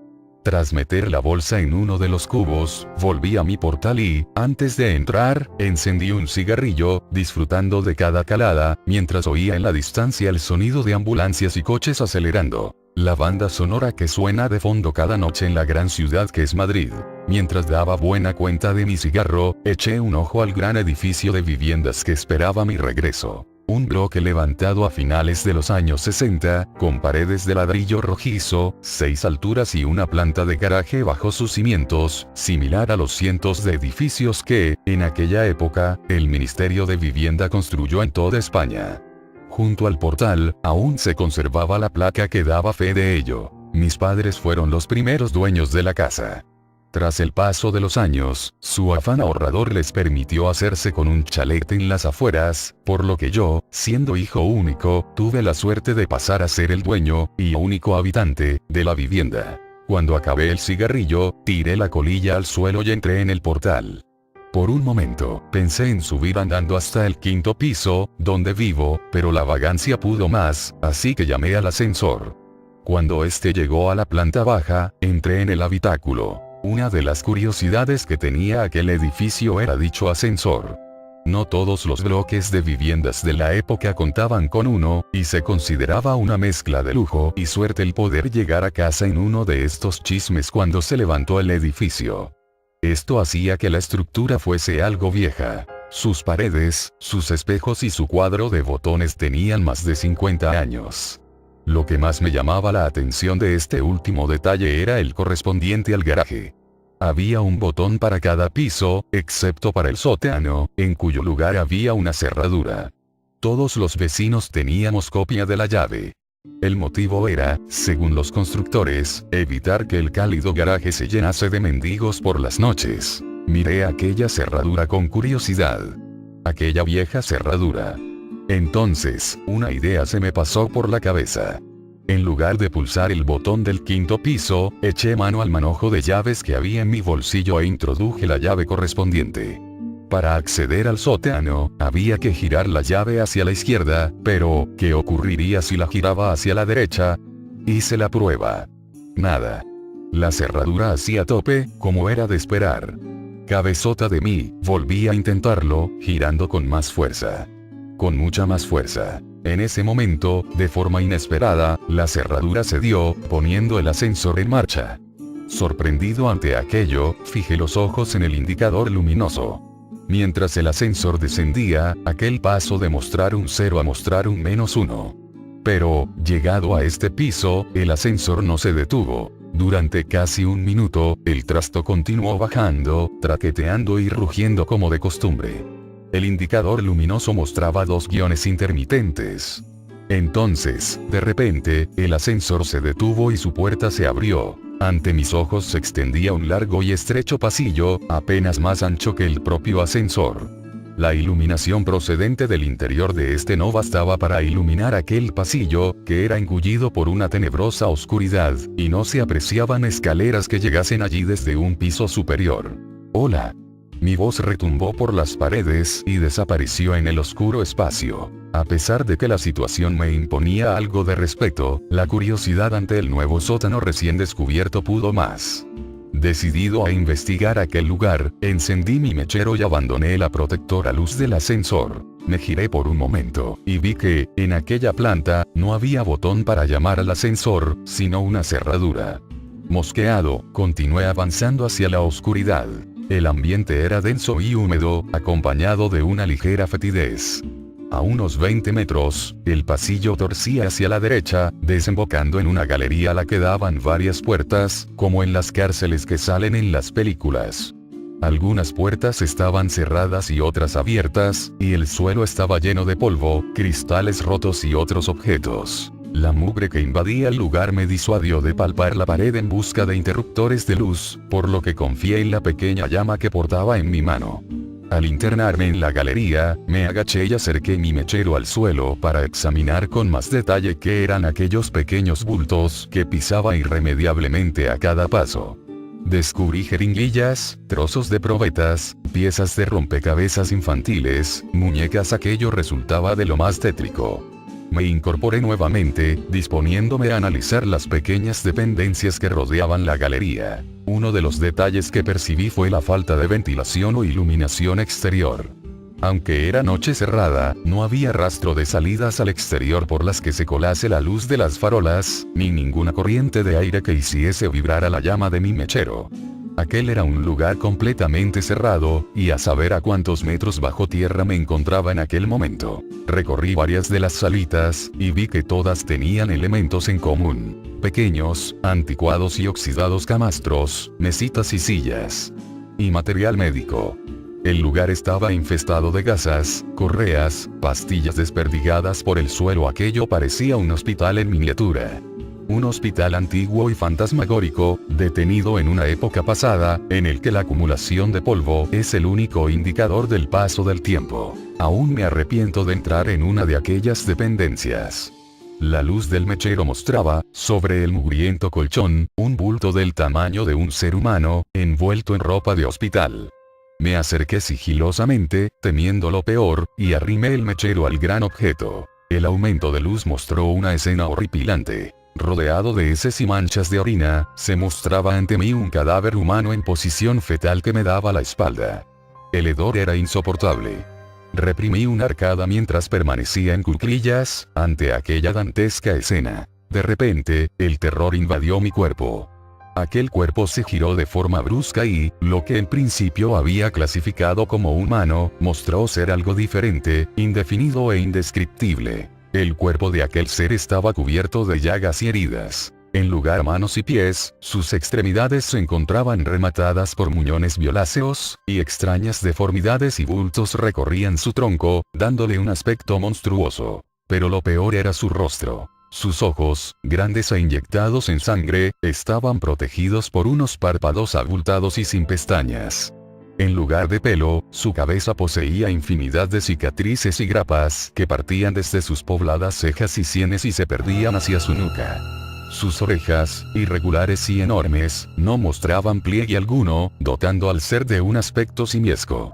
Tras meter la bolsa en uno de los cubos, volví a mi portal y, antes de entrar, encendí un cigarrillo, disfrutando de cada calada, mientras oía en la distancia el sonido de ambulancias y coches acelerando. La banda sonora que suena de fondo cada noche en la gran ciudad que es Madrid. Mientras daba buena cuenta de mi cigarro, eché un ojo al gran edificio de viviendas que esperaba mi regreso. Un bloque levantado a finales de los años 60, con paredes de ladrillo rojizo, 6 alturas y una planta de garaje bajo sus cimientos, similar a los cientos de edificios que, en aquella época, el Ministerio de Vivienda construyó en toda España. Junto al portal, aún se conservaba la placa que daba fe de ello. Mis padres fueron los primeros dueños de la casa. Tras el paso de los años, su afán ahorrador les permitió hacerse con un chalet en las afueras, por lo que yo, siendo hijo único, tuve la suerte de pasar a ser el dueño, y único habitante, de la vivienda. Cuando acabé el cigarrillo, tiré la colilla al suelo y entré en el portal. Por un momento, pensé en subir andando hasta el 5º piso, donde vivo, pero la vagancia pudo más, así que llamé al ascensor. Cuando este llegó a la planta baja, entré en el habitáculo. Una de las curiosidades que tenía aquel edificio era dicho ascensor. No todos los bloques de viviendas de la época contaban con uno, y se consideraba una mezcla de lujo y suerte el poder llegar a casa en uno de estos chismes cuando se levantó el edificio. Esto hacía que la estructura fuese algo vieja. Sus paredes, sus espejos y su cuadro de botones tenían más de 50 años. Lo que más me llamaba la atención de este último detalle era el correspondiente al garaje. Había un botón para cada piso, excepto para el sótano, en cuyo lugar había una cerradura. Todos los vecinos teníamos copia de la llave. El motivo era, según los constructores, evitar que el cálido garaje se llenase de mendigos por las noches. Miré aquella cerradura con curiosidad. Aquella vieja cerradura. Entonces, una idea se me pasó por la cabeza. En lugar de pulsar el botón del 5º piso, eché mano al manojo de llaves que había en mi bolsillo e introduje la llave correspondiente. Para acceder al sótano, había que girar la llave hacia la izquierda, pero, ¿qué ocurriría si la giraba hacia la derecha? Hice la prueba. Nada. La cerradura hacía tope, como era de esperar. Cabezota de mí, volví a intentarlo, girando con más fuerza. Con mucha más fuerza. En ese momento, de forma inesperada, la cerradura cedió, poniendo el ascensor en marcha. Sorprendido ante aquello, fijé los ojos en el indicador luminoso. Mientras el ascensor descendía, aquel paso de mostrar un 0 a mostrar un -1. Pero, llegado a este piso, el ascensor no se detuvo. Durante casi un minuto, el trasto continuó bajando, traqueteando y rugiendo como de costumbre. El indicador luminoso mostraba 2 guiones intermitentes. Entonces, de repente, el ascensor se detuvo y su puerta se abrió. Ante mis ojos se extendía un largo y estrecho pasillo, apenas más ancho que el propio ascensor. La iluminación procedente del interior de este no bastaba para iluminar aquel pasillo, que era engullido por una tenebrosa oscuridad, y no se apreciaban escaleras que llegasen allí desde un piso superior. «Hola». Mi voz retumbó por las paredes y desapareció en el oscuro espacio. A pesar de que la situación me imponía algo de respeto, la curiosidad ante el nuevo sótano recién descubierto pudo más. Decidido a investigar aquel lugar, encendí mi mechero y abandoné la protectora luz del ascensor. Me giré por un momento, y vi que, en aquella planta, no había botón para llamar al ascensor, sino una cerradura. Mosqueado, continué avanzando hacia la oscuridad. El ambiente era denso y húmedo, acompañado de una ligera fetidez. A unos 20 metros, el pasillo torcía hacia la derecha, desembocando en una galería a la que daban varias puertas, como en las cárceles que salen en las películas. Algunas puertas estaban cerradas y otras abiertas, y el suelo estaba lleno de polvo, cristales rotos y otros objetos. La mugre que invadía el lugar me disuadió de palpar la pared en busca de interruptores de luz, por lo que confié en la pequeña llama que portaba en mi mano. Al internarme en la galería, me agaché y acerqué mi mechero al suelo para examinar con más detalle qué eran aquellos pequeños bultos que pisaba irremediablemente a cada paso. Descubrí jeringuillas, trozos de probetas, piezas de rompecabezas infantiles, muñecas. Aquello resultaba de lo más tétrico. Me incorporé nuevamente, disponiéndome a analizar las pequeñas dependencias que rodeaban la galería. Uno de los detalles que percibí fue la falta de ventilación o iluminación exterior. Aunque era noche cerrada, no había rastro de salidas al exterior por las que se colase la luz de las farolas, ni ninguna corriente de aire que hiciese vibrar la llama de mi mechero. Aquel era un lugar completamente cerrado, y a saber a cuántos metros bajo tierra me encontraba en aquel momento. Recorrí varias de las salitas, y vi que todas tenían elementos en común. Pequeños, anticuados y oxidados camastros, mesitas y sillas. Y material médico. El lugar estaba infestado de gasas, correas, pastillas desperdigadas por el suelo. Aquello parecía un hospital en miniatura. Un hospital antiguo y fantasmagórico, detenido en una época pasada, en el que la acumulación de polvo es el único indicador del paso del tiempo. Aún me arrepiento de entrar en una de aquellas dependencias. La luz del mechero mostraba, sobre el mugriento colchón, un bulto del tamaño de un ser humano, envuelto en ropa de hospital. Me acerqué sigilosamente, temiendo lo peor, y arrimé el mechero al gran objeto. El aumento de luz mostró una escena horripilante. Rodeado de heces y manchas de orina, se mostraba ante mí un cadáver humano en posición fetal que me daba la espalda. El hedor era insoportable. Reprimí una arcada mientras permanecía en cuclillas, ante aquella dantesca escena. De repente, el terror invadió mi cuerpo. Aquel cuerpo se giró de forma brusca y, lo que en principio había clasificado como humano, mostró ser algo diferente, indefinido e indescriptible. El cuerpo de aquel ser estaba cubierto de llagas y heridas. En lugar de manos y pies, sus extremidades se encontraban rematadas por muñones violáceos, y extrañas deformidades y bultos recorrían su tronco, dándole un aspecto monstruoso. Pero lo peor era su rostro. Sus ojos, grandes e inyectados en sangre, estaban protegidos por unos párpados abultados y sin pestañas. En lugar de pelo, su cabeza poseía infinidad de cicatrices y grapas que partían desde sus pobladas cejas y sienes y se perdían hacia su nuca. Sus orejas, irregulares y enormes, no mostraban pliegue alguno, dotando al ser de un aspecto simiesco.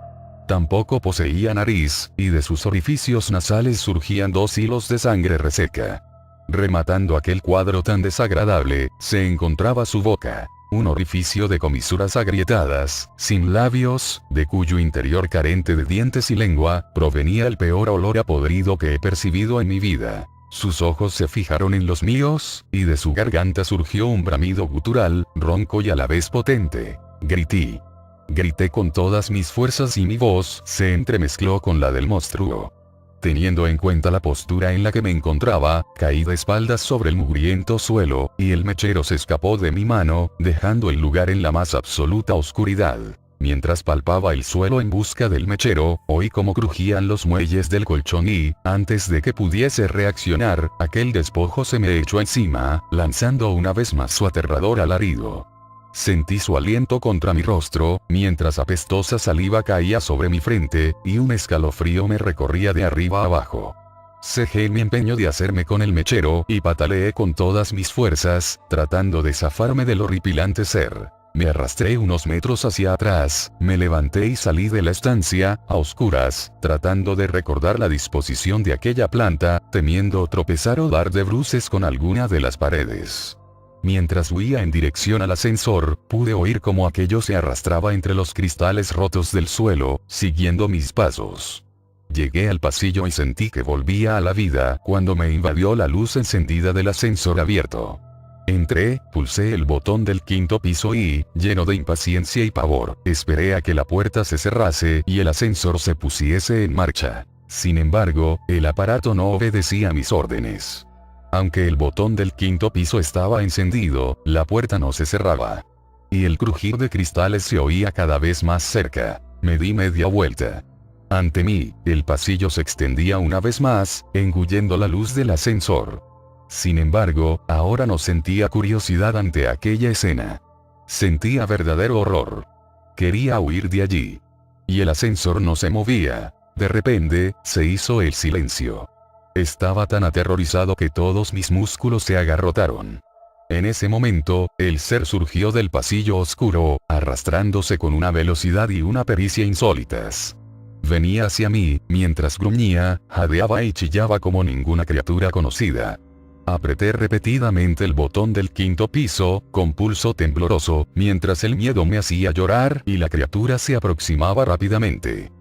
Tampoco poseía nariz, y de sus orificios nasales surgían 2 hilos de sangre reseca. Rematando aquel cuadro tan desagradable, se encontraba su boca. Un orificio de comisuras agrietadas, sin labios, de cuyo interior carente de dientes y lengua, provenía el peor olor a podrido que he percibido en mi vida. Sus ojos se fijaron en los míos, y de su garganta surgió un bramido gutural, ronco y a la vez potente. Grité. Grité con todas mis fuerzas y mi voz se entremezcló con la del monstruo. Teniendo en cuenta la postura en la que me encontraba, caí de espaldas sobre el mugriento suelo, y el mechero se escapó de mi mano, dejando el lugar en la más absoluta oscuridad. Mientras palpaba el suelo en busca del mechero, oí cómo crujían los muelles del colchón y, antes de que pudiese reaccionar, aquel despojo se me echó encima, lanzando una vez más su aterrador alarido. Sentí su aliento contra mi rostro, mientras apestosa saliva caía sobre mi frente, y un escalofrío me recorría de arriba a abajo. Cejé mi empeño de hacerme con el mechero, y pataleé con todas mis fuerzas, tratando de zafarme del horripilante ser. Me arrastré unos metros hacia atrás, me levanté y salí de la estancia, a oscuras, tratando de recordar la disposición de aquella planta, temiendo tropezar o dar de bruces con alguna de las paredes. Mientras huía en dirección al ascensor, pude oír cómo aquello se arrastraba entre los cristales rotos del suelo, siguiendo mis pasos. Llegué al pasillo y sentí que volvía a la vida cuando me invadió la luz encendida del ascensor abierto. Entré, pulsé el botón del 5º piso y, lleno de impaciencia y pavor, esperé a que la puerta se cerrase y el ascensor se pusiese en marcha. Sin embargo, el aparato no obedecía mis órdenes. Aunque el botón del quinto piso estaba encendido, la puerta no se cerraba. Y el crujir de cristales se oía cada vez más cerca. Me di media vuelta. Ante mí, el pasillo se extendía una vez más, engullendo la luz del ascensor. Sin embargo, ahora no sentía curiosidad ante aquella escena. Sentía verdadero horror. Quería huir de allí. Y el ascensor no se movía. De repente, se hizo el silencio. Estaba tan aterrorizado que todos mis músculos se agarrotaron. En ese momento, el ser surgió del pasillo oscuro, arrastrándose con una velocidad y una pericia insólitas. Venía hacia mí, mientras gruñía, jadeaba y chillaba como ninguna criatura conocida. Apreté repetidamente el botón del quinto piso, con pulso tembloroso, mientras el miedo me hacía llorar y la criatura se aproximaba rápidamente.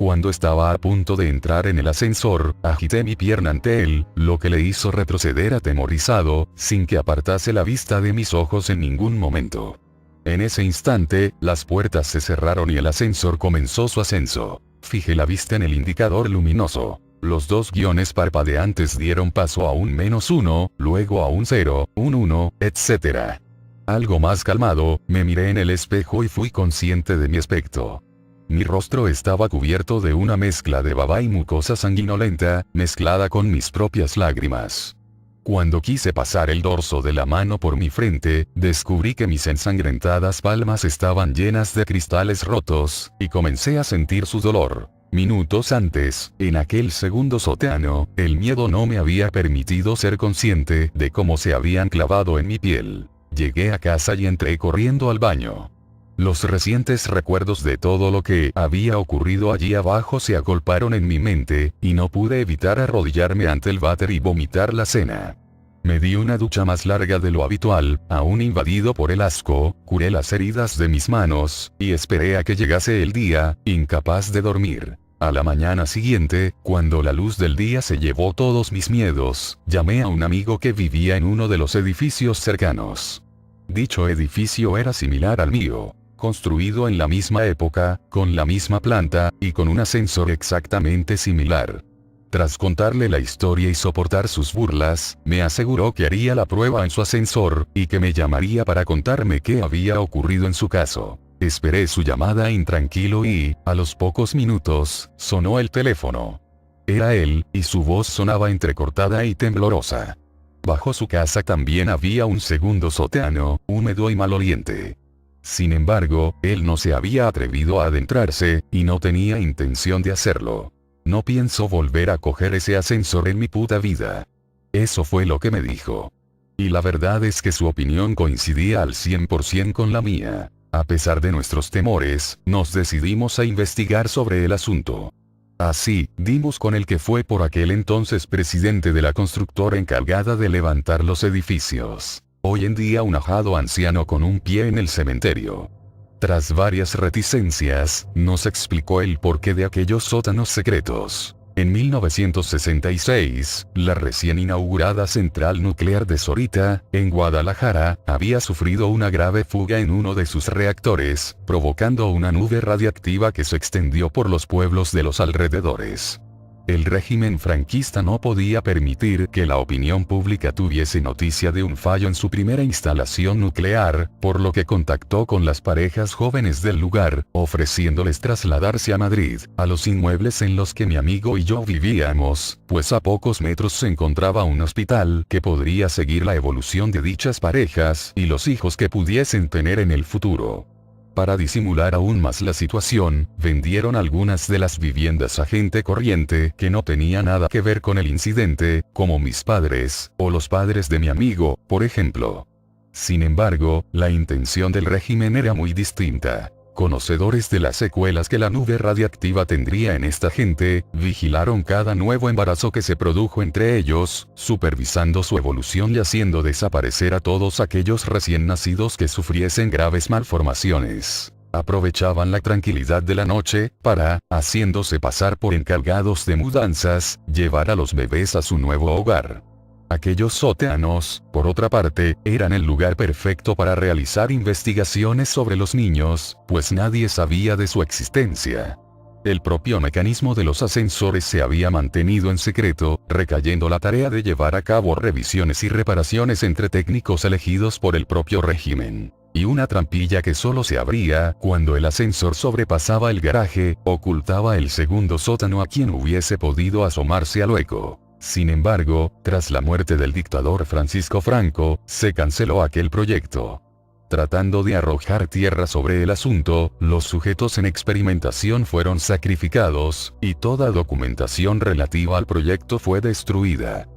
Cuando estaba a punto de entrar en el ascensor, agité mi pierna ante él, lo que le hizo retroceder atemorizado, sin que apartase la vista de mis ojos en ningún momento. En ese instante, las puertas se cerraron y el ascensor comenzó su ascenso. Fijé la vista en el indicador luminoso. Los dos guiones parpadeantes dieron paso a un -1, luego a un 0, un 1, etc. Algo más calmado, me miré en el espejo y fui consciente de mi aspecto. Mi rostro estaba cubierto de una mezcla de baba y mucosa sanguinolenta, mezclada con mis propias lágrimas. Cuando quise pasar el dorso de la mano por mi frente, descubrí que mis ensangrentadas palmas estaban llenas de cristales rotos, y comencé a sentir su dolor. Minutos antes, en aquel segundo sótano, el miedo no me había permitido ser consciente de cómo se habían clavado en mi piel. Llegué a casa y entré corriendo al baño. Los recientes recuerdos de todo lo que había ocurrido allí abajo se agolparon en mi mente, y no pude evitar arrodillarme ante el váter y vomitar la cena. Me di una ducha más larga de lo habitual, aún invadido por el asco, curé las heridas de mis manos, y esperé a que llegase el día, incapaz de dormir. A la mañana siguiente, cuando la luz del día se llevó todos mis miedos, llamé a un amigo que vivía en uno de los edificios cercanos. Dicho edificio era similar al mío. Construido en la misma época, con la misma planta, y con un ascensor exactamente similar. Tras contarle la historia y soportar sus burlas, me aseguró que haría la prueba en su ascensor, y que me llamaría para contarme qué había ocurrido en su caso. Esperé su llamada intranquilo y, a los pocos minutos, sonó el teléfono. Era él, y su voz sonaba entrecortada y temblorosa. Bajo su casa también había un segundo sótano, húmedo y maloliente. Sin embargo, él no se había atrevido a adentrarse, y no tenía intención de hacerlo. No pienso volver a coger ese ascensor en mi puta vida. Eso fue lo que me dijo. Y la verdad es que su opinión coincidía al 100% con la mía. A pesar de nuestros temores, nos decidimos a investigar sobre el asunto. Así, dimos con el que fue por aquel entonces presidente de la constructora encargada de levantar los edificios. Hoy en día un ajado anciano con un pie en el cementerio. Tras varias reticencias, nos explicó el porqué de aquellos sótanos secretos. En 1966, la recién inaugurada central nuclear de Sorita, en Guadalajara, había sufrido una grave fuga en uno de sus reactores, provocando una nube radiactiva que se extendió por los pueblos de los alrededores. El régimen franquista no podía permitir que la opinión pública tuviese noticia de un fallo en su primera instalación nuclear, por lo que contactó con las parejas jóvenes del lugar, ofreciéndoles trasladarse a Madrid, a los inmuebles en los que mi amigo y yo vivíamos, pues a pocos metros se encontraba un hospital que podría seguir la evolución de dichas parejas y los hijos que pudiesen tener en el futuro. Para disimular aún más la situación, vendieron algunas de las viviendas a gente corriente que no tenía nada que ver con el incidente, como mis padres, o los padres de mi amigo, por ejemplo. Sin embargo, la intención del régimen era muy distinta. Conocedores de las secuelas que la nube radiactiva tendría en esta gente, vigilaron cada nuevo embarazo que se produjo entre ellos, supervisando su evolución y haciendo desaparecer a todos aquellos recién nacidos que sufriesen graves malformaciones. Aprovechaban la tranquilidad de la noche, para, haciéndose pasar por encargados de mudanzas, llevar a los bebés a su nuevo hogar. Aquellos sótanos, por otra parte, eran el lugar perfecto para realizar investigaciones sobre los niños, pues nadie sabía de su existencia. El propio mecanismo de los ascensores se había mantenido en secreto, recayendo la tarea de llevar a cabo revisiones y reparaciones entre técnicos elegidos por el propio régimen. Y una trampilla que solo se abría cuando el ascensor sobrepasaba el garaje, ocultaba el segundo sótano a quien hubiese podido asomarse al hueco. Sin embargo, tras la muerte del dictador Francisco Franco, se canceló aquel proyecto. Tratando de arrojar tierra sobre el asunto, los sujetos en experimentación fueron sacrificados, y toda documentación relativa al proyecto fue destruida.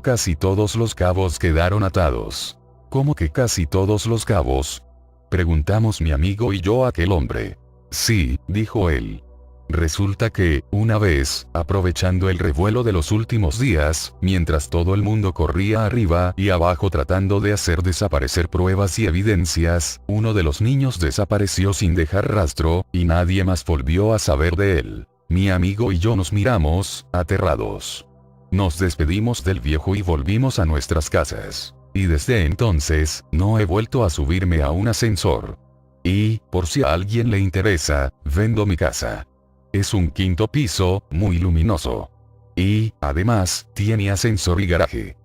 Casi todos los cabos quedaron atados. ¿Cómo que casi todos los cabos? Preguntamos mi amigo y yo a aquel hombre. Sí, dijo él. Resulta que, una vez, aprovechando el revuelo de los últimos días, mientras todo el mundo corría arriba y abajo tratando de hacer desaparecer pruebas y evidencias, uno de los niños desapareció sin dejar rastro, y nadie más volvió a saber de él. Mi amigo y yo nos miramos, aterrados. Nos despedimos del viejo y volvimos a nuestras casas. Y desde entonces, no he vuelto a subirme a un ascensor. Y, por si a alguien le interesa, vendo mi casa. Es un 5º piso, muy luminoso. Y, además, tiene ascensor y garaje.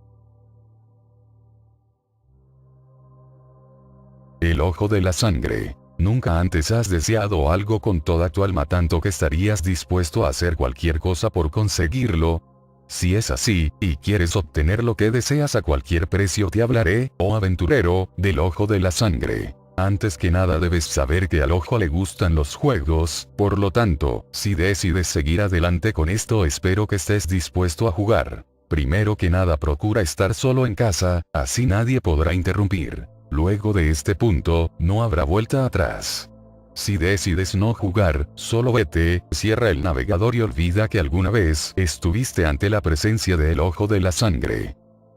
El ojo de la sangre. ¿Nunca antes has deseado algo con toda tu alma tanto que estarías dispuesto a hacer cualquier cosa por conseguirlo? Si es así, y quieres obtener lo que deseas a cualquier precio, te hablaré, oh aventurero, del ojo de la sangre. Antes que nada debes saber que al ojo le gustan los juegos, por lo tanto, si decides seguir adelante con esto espero que estés dispuesto a jugar. Primero que nada procura estar solo en casa, así nadie podrá interrumpir. Luego de este punto, no habrá vuelta atrás. Si decides no jugar, solo vete, cierra el navegador y olvida que alguna vez estuviste ante la presencia del ojo de la sangre.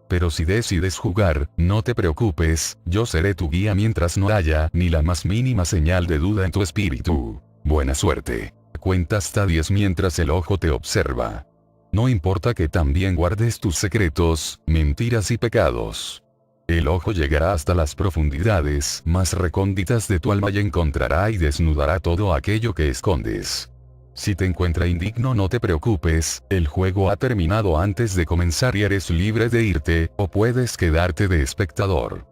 Pero si decides jugar, no te preocupes, yo seré tu guía mientras no haya ni la más mínima señal de duda en tu espíritu. Buena suerte. Cuenta hasta 10 mientras el ojo te observa. No importa que también guardes tus secretos, mentiras y pecados. El ojo llegará hasta las profundidades más recónditas de tu alma y encontrará y desnudará todo aquello que escondes. Si te encuentra indigno no te preocupes, el juego ha terminado antes de comenzar y eres libre de irte, o puedes quedarte de espectador.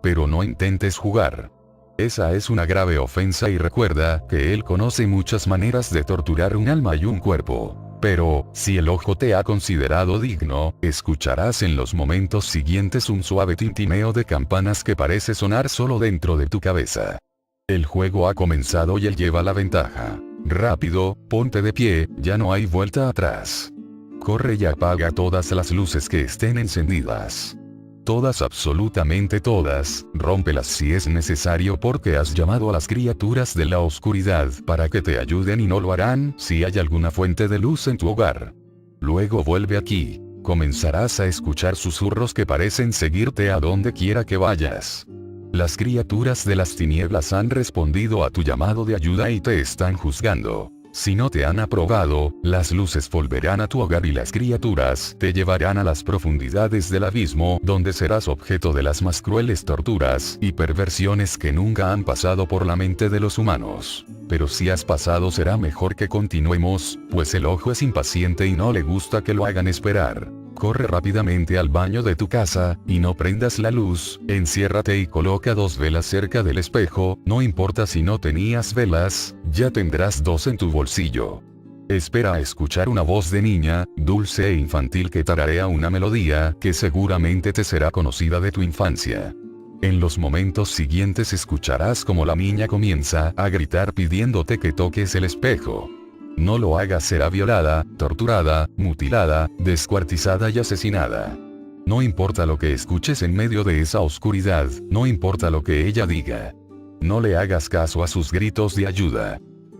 Pero no intentes jugar. Esa es una grave ofensa y recuerda que él conoce muchas maneras de torturar un alma y un cuerpo. Pero, si el ojo te ha considerado digno, escucharás en los momentos siguientes un suave tintineo de campanas que parece sonar solo dentro de tu cabeza. El juego ha comenzado y él lleva la ventaja. Rápido, ponte de pie, ya no hay vuelta atrás. Corre y apaga todas las luces que estén encendidas. Todas, absolutamente todas, rómpelas si es necesario porque has llamado a las criaturas de la oscuridad para que te ayuden y no lo harán si hay alguna fuente de luz en tu hogar. Luego vuelve aquí. Comenzarás a escuchar susurros que parecen seguirte a donde quiera que vayas. Las criaturas de las tinieblas han respondido a tu llamado de ayuda y te están juzgando. Si no te han aprobado, las luces volverán a tu hogar y las criaturas te llevarán a las profundidades del abismo donde serás objeto de las más crueles torturas y perversiones que nunca han pasado por la mente de los humanos. Pero si has pasado será mejor que continuemos, pues el ojo es impaciente y no le gusta que lo hagan esperar. Corre rápidamente al baño de tu casa, y no prendas la luz, enciérrate y coloca 2 velas cerca del espejo, no importa si no tenías velas, ya tendrás 2 en tu bolsillo. Espera a escuchar una voz de niña, dulce e infantil que tararea una melodía que seguramente te será conocida de tu infancia. En los momentos siguientes escucharás como la niña comienza a gritar pidiéndote que toques el espejo. No lo hagas, será violada, torturada, mutilada, descuartizada y asesinada. No importa lo que escuches en medio de esa oscuridad, no importa lo que ella diga. No le hagas caso a sus gritos de ayuda.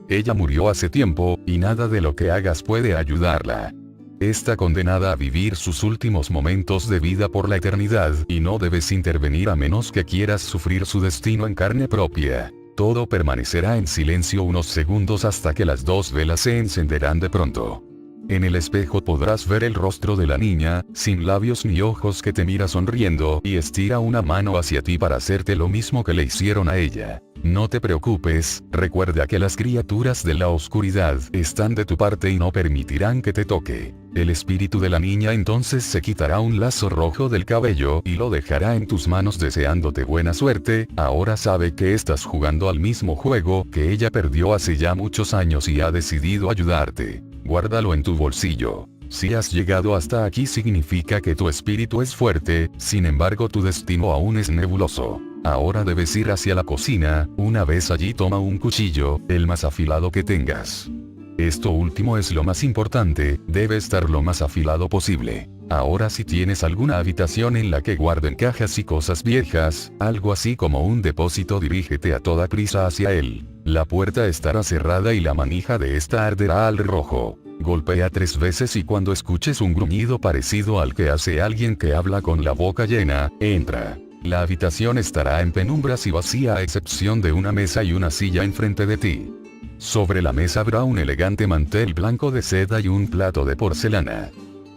Ella murió hace tiempo, y nada de lo que hagas puede ayudarla. Está condenada a vivir sus últimos momentos de vida por la eternidad, y no debes intervenir a menos que quieras sufrir su destino en carne propia. Todo permanecerá en silencio unos segundos hasta que las 2 velas se encenderán de pronto. En el espejo podrás ver el rostro de la niña, sin labios ni ojos, que te mira sonriendo y estira una mano hacia ti para hacerte lo mismo que le hicieron a ella. No te preocupes, recuerda que las criaturas de la oscuridad están de tu parte y no permitirán que te toque. El espíritu de la niña entonces se quitará un lazo rojo del cabello y lo dejará en tus manos deseándote buena suerte. Ahora sabe que estás jugando al mismo juego que ella perdió hace ya muchos años y ha decidido ayudarte. Guárdalo en tu bolsillo. Si has llegado hasta aquí significa que tu espíritu es fuerte, sin embargo tu destino aún es nebuloso. Ahora debes ir hacia la cocina, una vez allí toma un cuchillo, el más afilado que tengas. Esto último es lo más importante, debe estar lo más afilado posible. Ahora si tienes alguna habitación en la que guarden cajas y cosas viejas, algo así como un depósito, dirígete a toda prisa hacia él. La puerta estará cerrada y la manija de esta arderá al rojo. Golpea 3 veces y cuando escuches un gruñido parecido al que hace alguien que habla con la boca llena, entra. La habitación estará en penumbras y vacía a excepción de una mesa y una silla enfrente de ti. Sobre la mesa habrá un elegante mantel blanco de seda y un plato de porcelana.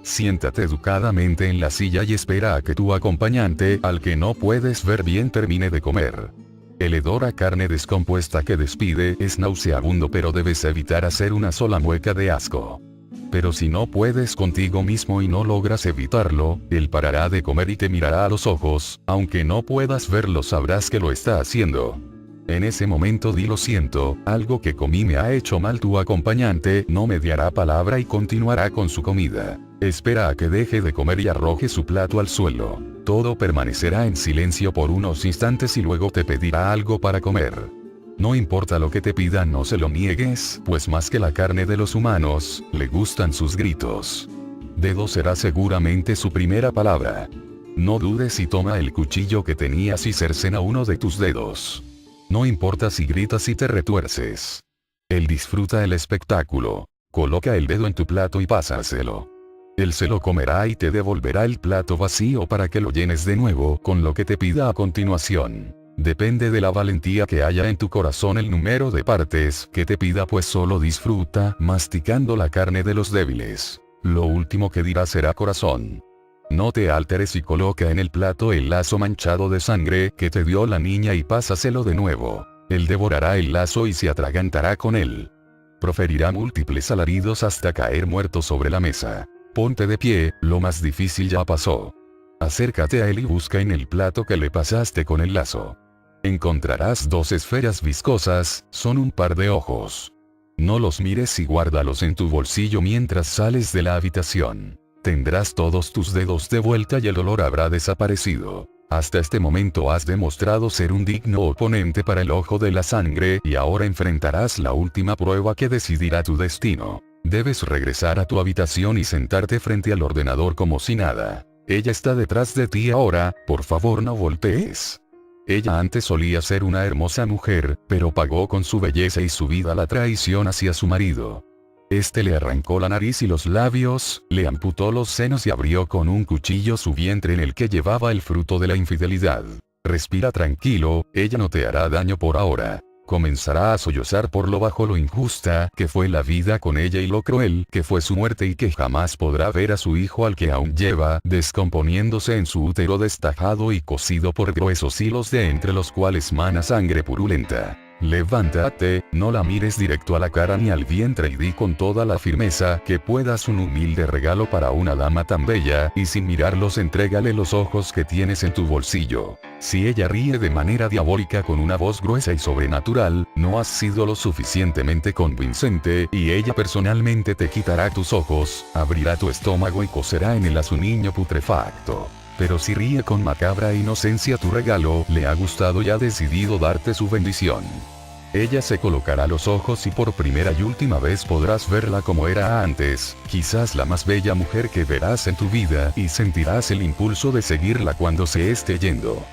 Siéntate educadamente en la silla y espera a que tu acompañante, al que no puedes ver bien, termine de comer. El hedor a carne descompuesta que despide es nauseabundo, pero debes evitar hacer una sola mueca de asco. Pero si no puedes contigo mismo y no logras evitarlo, él parará de comer y te mirará a los ojos, aunque no puedas verlo sabrás que lo está haciendo. En ese momento di lo siento, algo que comí me ha hecho mal. Tu acompañante no mediará palabra y continuará con su comida. Espera a que deje de comer y arroje su plato al suelo. Todo permanecerá en silencio por unos instantes y luego te pedirá algo para comer. No importa lo que te pida, no se lo niegues, pues más que la carne de los humanos, le gustan sus gritos. Dedo será seguramente su primera palabra. No dudes y toma el cuchillo que tenías y cercena uno de tus dedos. No importa si gritas y te retuerces. Él disfruta el espectáculo. Coloca el dedo en tu plato y pásaselo. Él se lo comerá y te devolverá el plato vacío para que lo llenes de nuevo con lo que te pida a continuación. Depende de la valentía que haya en tu corazón el número de partes que te pida, pues solo disfruta masticando la carne de los débiles. Lo último que dirá será corazón. No te alteres y coloca en el plato el lazo manchado de sangre que te dio la niña y pásaselo de nuevo. Él devorará el lazo y se atragantará con él. Proferirá múltiples alaridos hasta caer muerto sobre la mesa. Ponte de pie, lo más difícil ya pasó. Acércate a él y busca en el plato que le pasaste con el lazo. Encontrarás 2 esferas viscosas, son un par de ojos. No los mires y guárdalos en tu bolsillo mientras sales de la habitación. Tendrás todos tus dedos de vuelta y el olor habrá desaparecido. Hasta este momento has demostrado ser un digno oponente para el ojo de la sangre y ahora enfrentarás la última prueba que decidirá tu destino. Debes regresar a tu habitación y sentarte frente al ordenador como si nada. Ella está detrás de ti ahora, por favor no voltees. Ella antes solía ser una hermosa mujer, pero pagó con su belleza y su vida la traición hacia su marido. Este le arrancó la nariz y los labios, le amputó los senos y abrió con un cuchillo su vientre en el que llevaba el fruto de la infidelidad. Respira tranquilo, ella no te hará daño por ahora. Comenzará a sollozar por lo bajo lo injusta que fue la vida con ella y lo cruel que fue su muerte y que jamás podrá ver a su hijo al que aún lleva descomponiéndose en su útero destajado y cosido por gruesos hilos de entre los cuales mana sangre purulenta. Levántate, no la mires directo a la cara ni al vientre y di con toda la firmeza que puedas un humilde regalo para una dama tan bella y sin mirarlos entrégale los ojos que tienes en tu bolsillo. Si ella ríe de manera diabólica con una voz gruesa y sobrenatural, no has sido lo suficientemente convincente y ella personalmente te quitará tus ojos, abrirá tu estómago y cocerá en él a su niño putrefacto. Pero si ríe con macabra inocencia tu regalo le ha gustado y ha decidido darte su bendición. Ella se colocará los ojos y por primera y última vez podrás verla como era antes, quizás la más bella mujer que verás en tu vida y sentirás el impulso de seguirla cuando se esté yendo.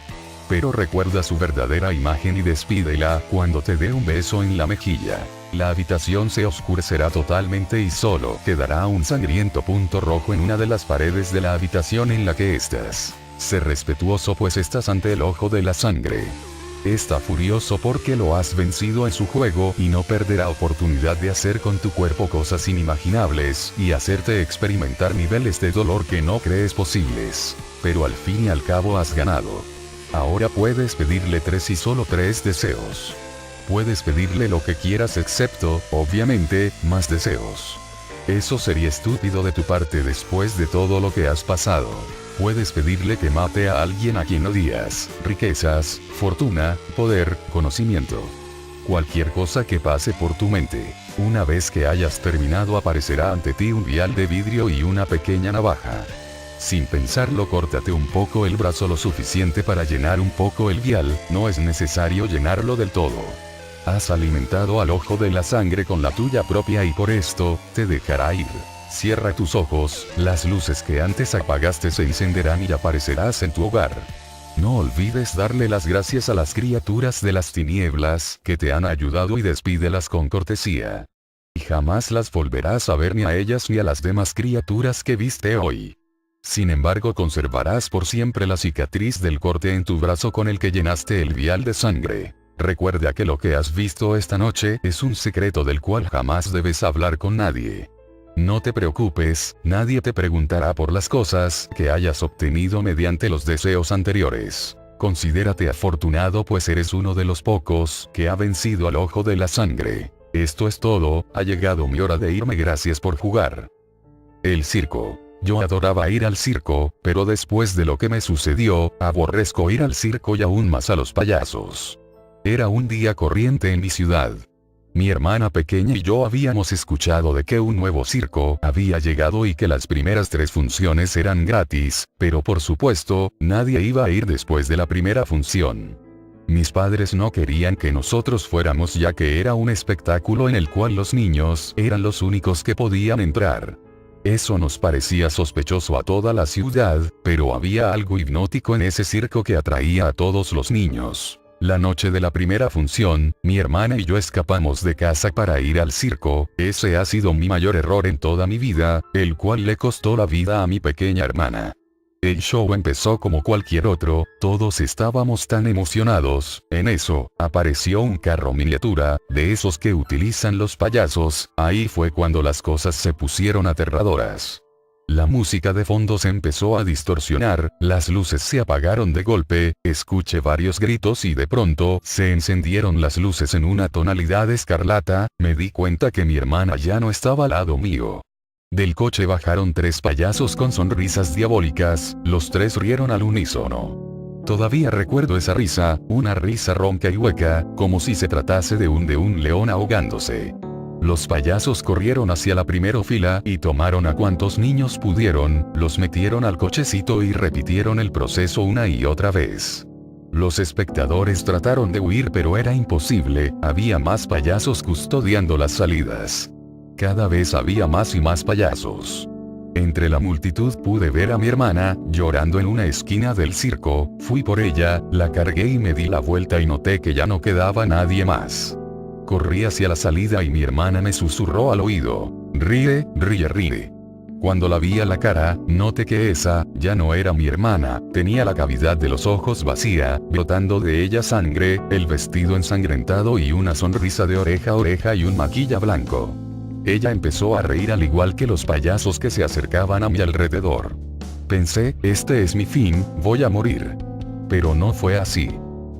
Pero recuerda su verdadera imagen y despídela cuando te dé un beso en la mejilla. La habitación se oscurecerá totalmente y solo quedará un sangriento punto rojo en una de las paredes de la habitación en la que estás. Sé respetuoso pues estás ante el ojo de la sangre. Está furioso porque lo has vencido en su juego y no perderá oportunidad de hacer con tu cuerpo cosas inimaginables y hacerte experimentar niveles de dolor que no crees posibles. Pero al fin y al cabo has ganado. Ahora puedes pedirle 3 y solo 3 deseos. Puedes pedirle lo que quieras excepto, obviamente, más deseos. Eso sería estúpido de tu parte después de todo lo que has pasado. Puedes pedirle que mate a alguien a quien odias, riquezas, fortuna, poder, conocimiento. Cualquier cosa que pase por tu mente. Una vez que hayas terminado aparecerá ante ti un vial de vidrio y una pequeña navaja. Sin pensarlo, córtate un poco el brazo lo suficiente para llenar un poco el vial, no es necesario llenarlo del todo. Has alimentado al ojo de la sangre con la tuya propia y por esto, te dejará ir. Cierra tus ojos, las luces que antes apagaste se encenderán y aparecerás en tu hogar. No olvides darle las gracias a las criaturas de las tinieblas que te han ayudado y despídelas con cortesía. Y jamás las volverás a ver ni a ellas ni a las demás criaturas que viste hoy. Sin embargo, conservarás por siempre la cicatriz del corte en tu brazo con el que llenaste el vial de sangre. Recuerda que lo que has visto esta noche es un secreto del cual jamás debes hablar con nadie. No te preocupes, nadie te preguntará por las cosas que hayas obtenido mediante los deseos anteriores. Considérate afortunado pues eres uno de los pocos que ha vencido al ojo de la sangre. Esto es todo, ha llegado mi hora de irme, gracias por jugar. El circo. Yo adoraba ir al circo, pero después de lo que me sucedió, aborrezco ir al circo y aún más a los payasos. Era un día corriente en mi ciudad. Mi hermana pequeña y yo habíamos escuchado de que un nuevo circo había llegado y que las primeras 3 funciones eran gratis, pero por supuesto, nadie iba a ir después de la primera función. Mis padres no querían que nosotros fuéramos ya que era un espectáculo en el cual los niños eran los únicos que podían entrar. Eso nos parecía sospechoso a toda la ciudad, pero había algo hipnótico en ese circo que atraía a todos los niños. La noche de la primera función, mi hermana y yo escapamos de casa para ir al circo. Ese ha sido mi mayor error en toda mi vida, el cual le costó la vida a mi pequeña hermana. El show empezó como cualquier otro, todos estábamos tan emocionados. En eso, apareció un carro miniatura, de esos que utilizan los payasos. Ahí fue cuando las cosas se pusieron aterradoras. La música de fondo se empezó a distorsionar, las luces se apagaron de golpe, escuché varios gritos y de pronto, se encendieron las luces en una tonalidad escarlata, me di cuenta que mi hermana ya no estaba al lado mío. Del coche bajaron 3 payasos con sonrisas diabólicas, los 3 rieron al unísono. Todavía recuerdo esa risa, una risa ronca y hueca, como si se tratase de un león ahogándose. Los payasos corrieron hacia la primera fila y tomaron a cuantos niños pudieron, los metieron al cochecito y repitieron el proceso una y otra vez. Los espectadores trataron de huir pero era imposible, había más payasos custodiando las salidas. Cada vez había más y más payasos. Entre la multitud pude ver a mi hermana, llorando en una esquina del circo, fui por ella, la cargué y me di la vuelta y noté que ya no quedaba nadie más. Corrí hacia la salida y mi hermana me susurró al oído, ríe, ríe, ríe. Cuando la vi a la cara, noté que esa, ya no era mi hermana, tenía la cavidad de los ojos vacía, brotando de ella sangre, el vestido ensangrentado y una sonrisa de oreja a oreja y un maquillaje blanco. Ella empezó a reír al igual que los payasos que se acercaban a mi alrededor. Pensé, este es mi fin, voy a morir. Pero no fue así.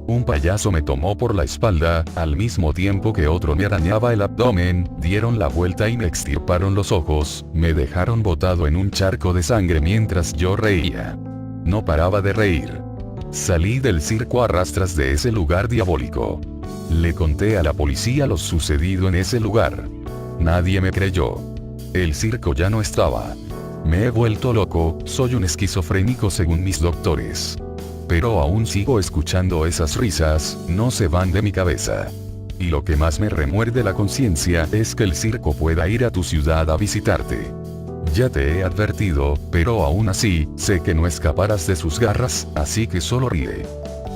Un payaso me tomó por la espalda, al mismo tiempo que otro me arañaba el abdomen, dieron la vuelta y me extirparon los ojos, me dejaron botado en un charco de sangre mientras yo reía. No paraba de reír. Salí del circo a rastras de ese lugar diabólico. Le conté a la policía lo sucedido en ese lugar. Nadie me creyó. El circo ya no estaba. Me he vuelto loco, soy un esquizofrénico según mis doctores. Pero aún sigo escuchando esas risas, no se van de mi cabeza. Y lo que más me remuerde la conciencia es que el circo pueda ir a tu ciudad a visitarte. Ya te he advertido, pero aún así, sé que no escaparás de sus garras, así que solo ríe.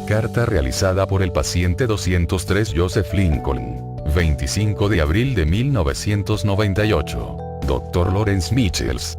Carta realizada por el paciente 203 Joseph Lincoln. 25 de abril de 1998. Dr. Lawrence Michels.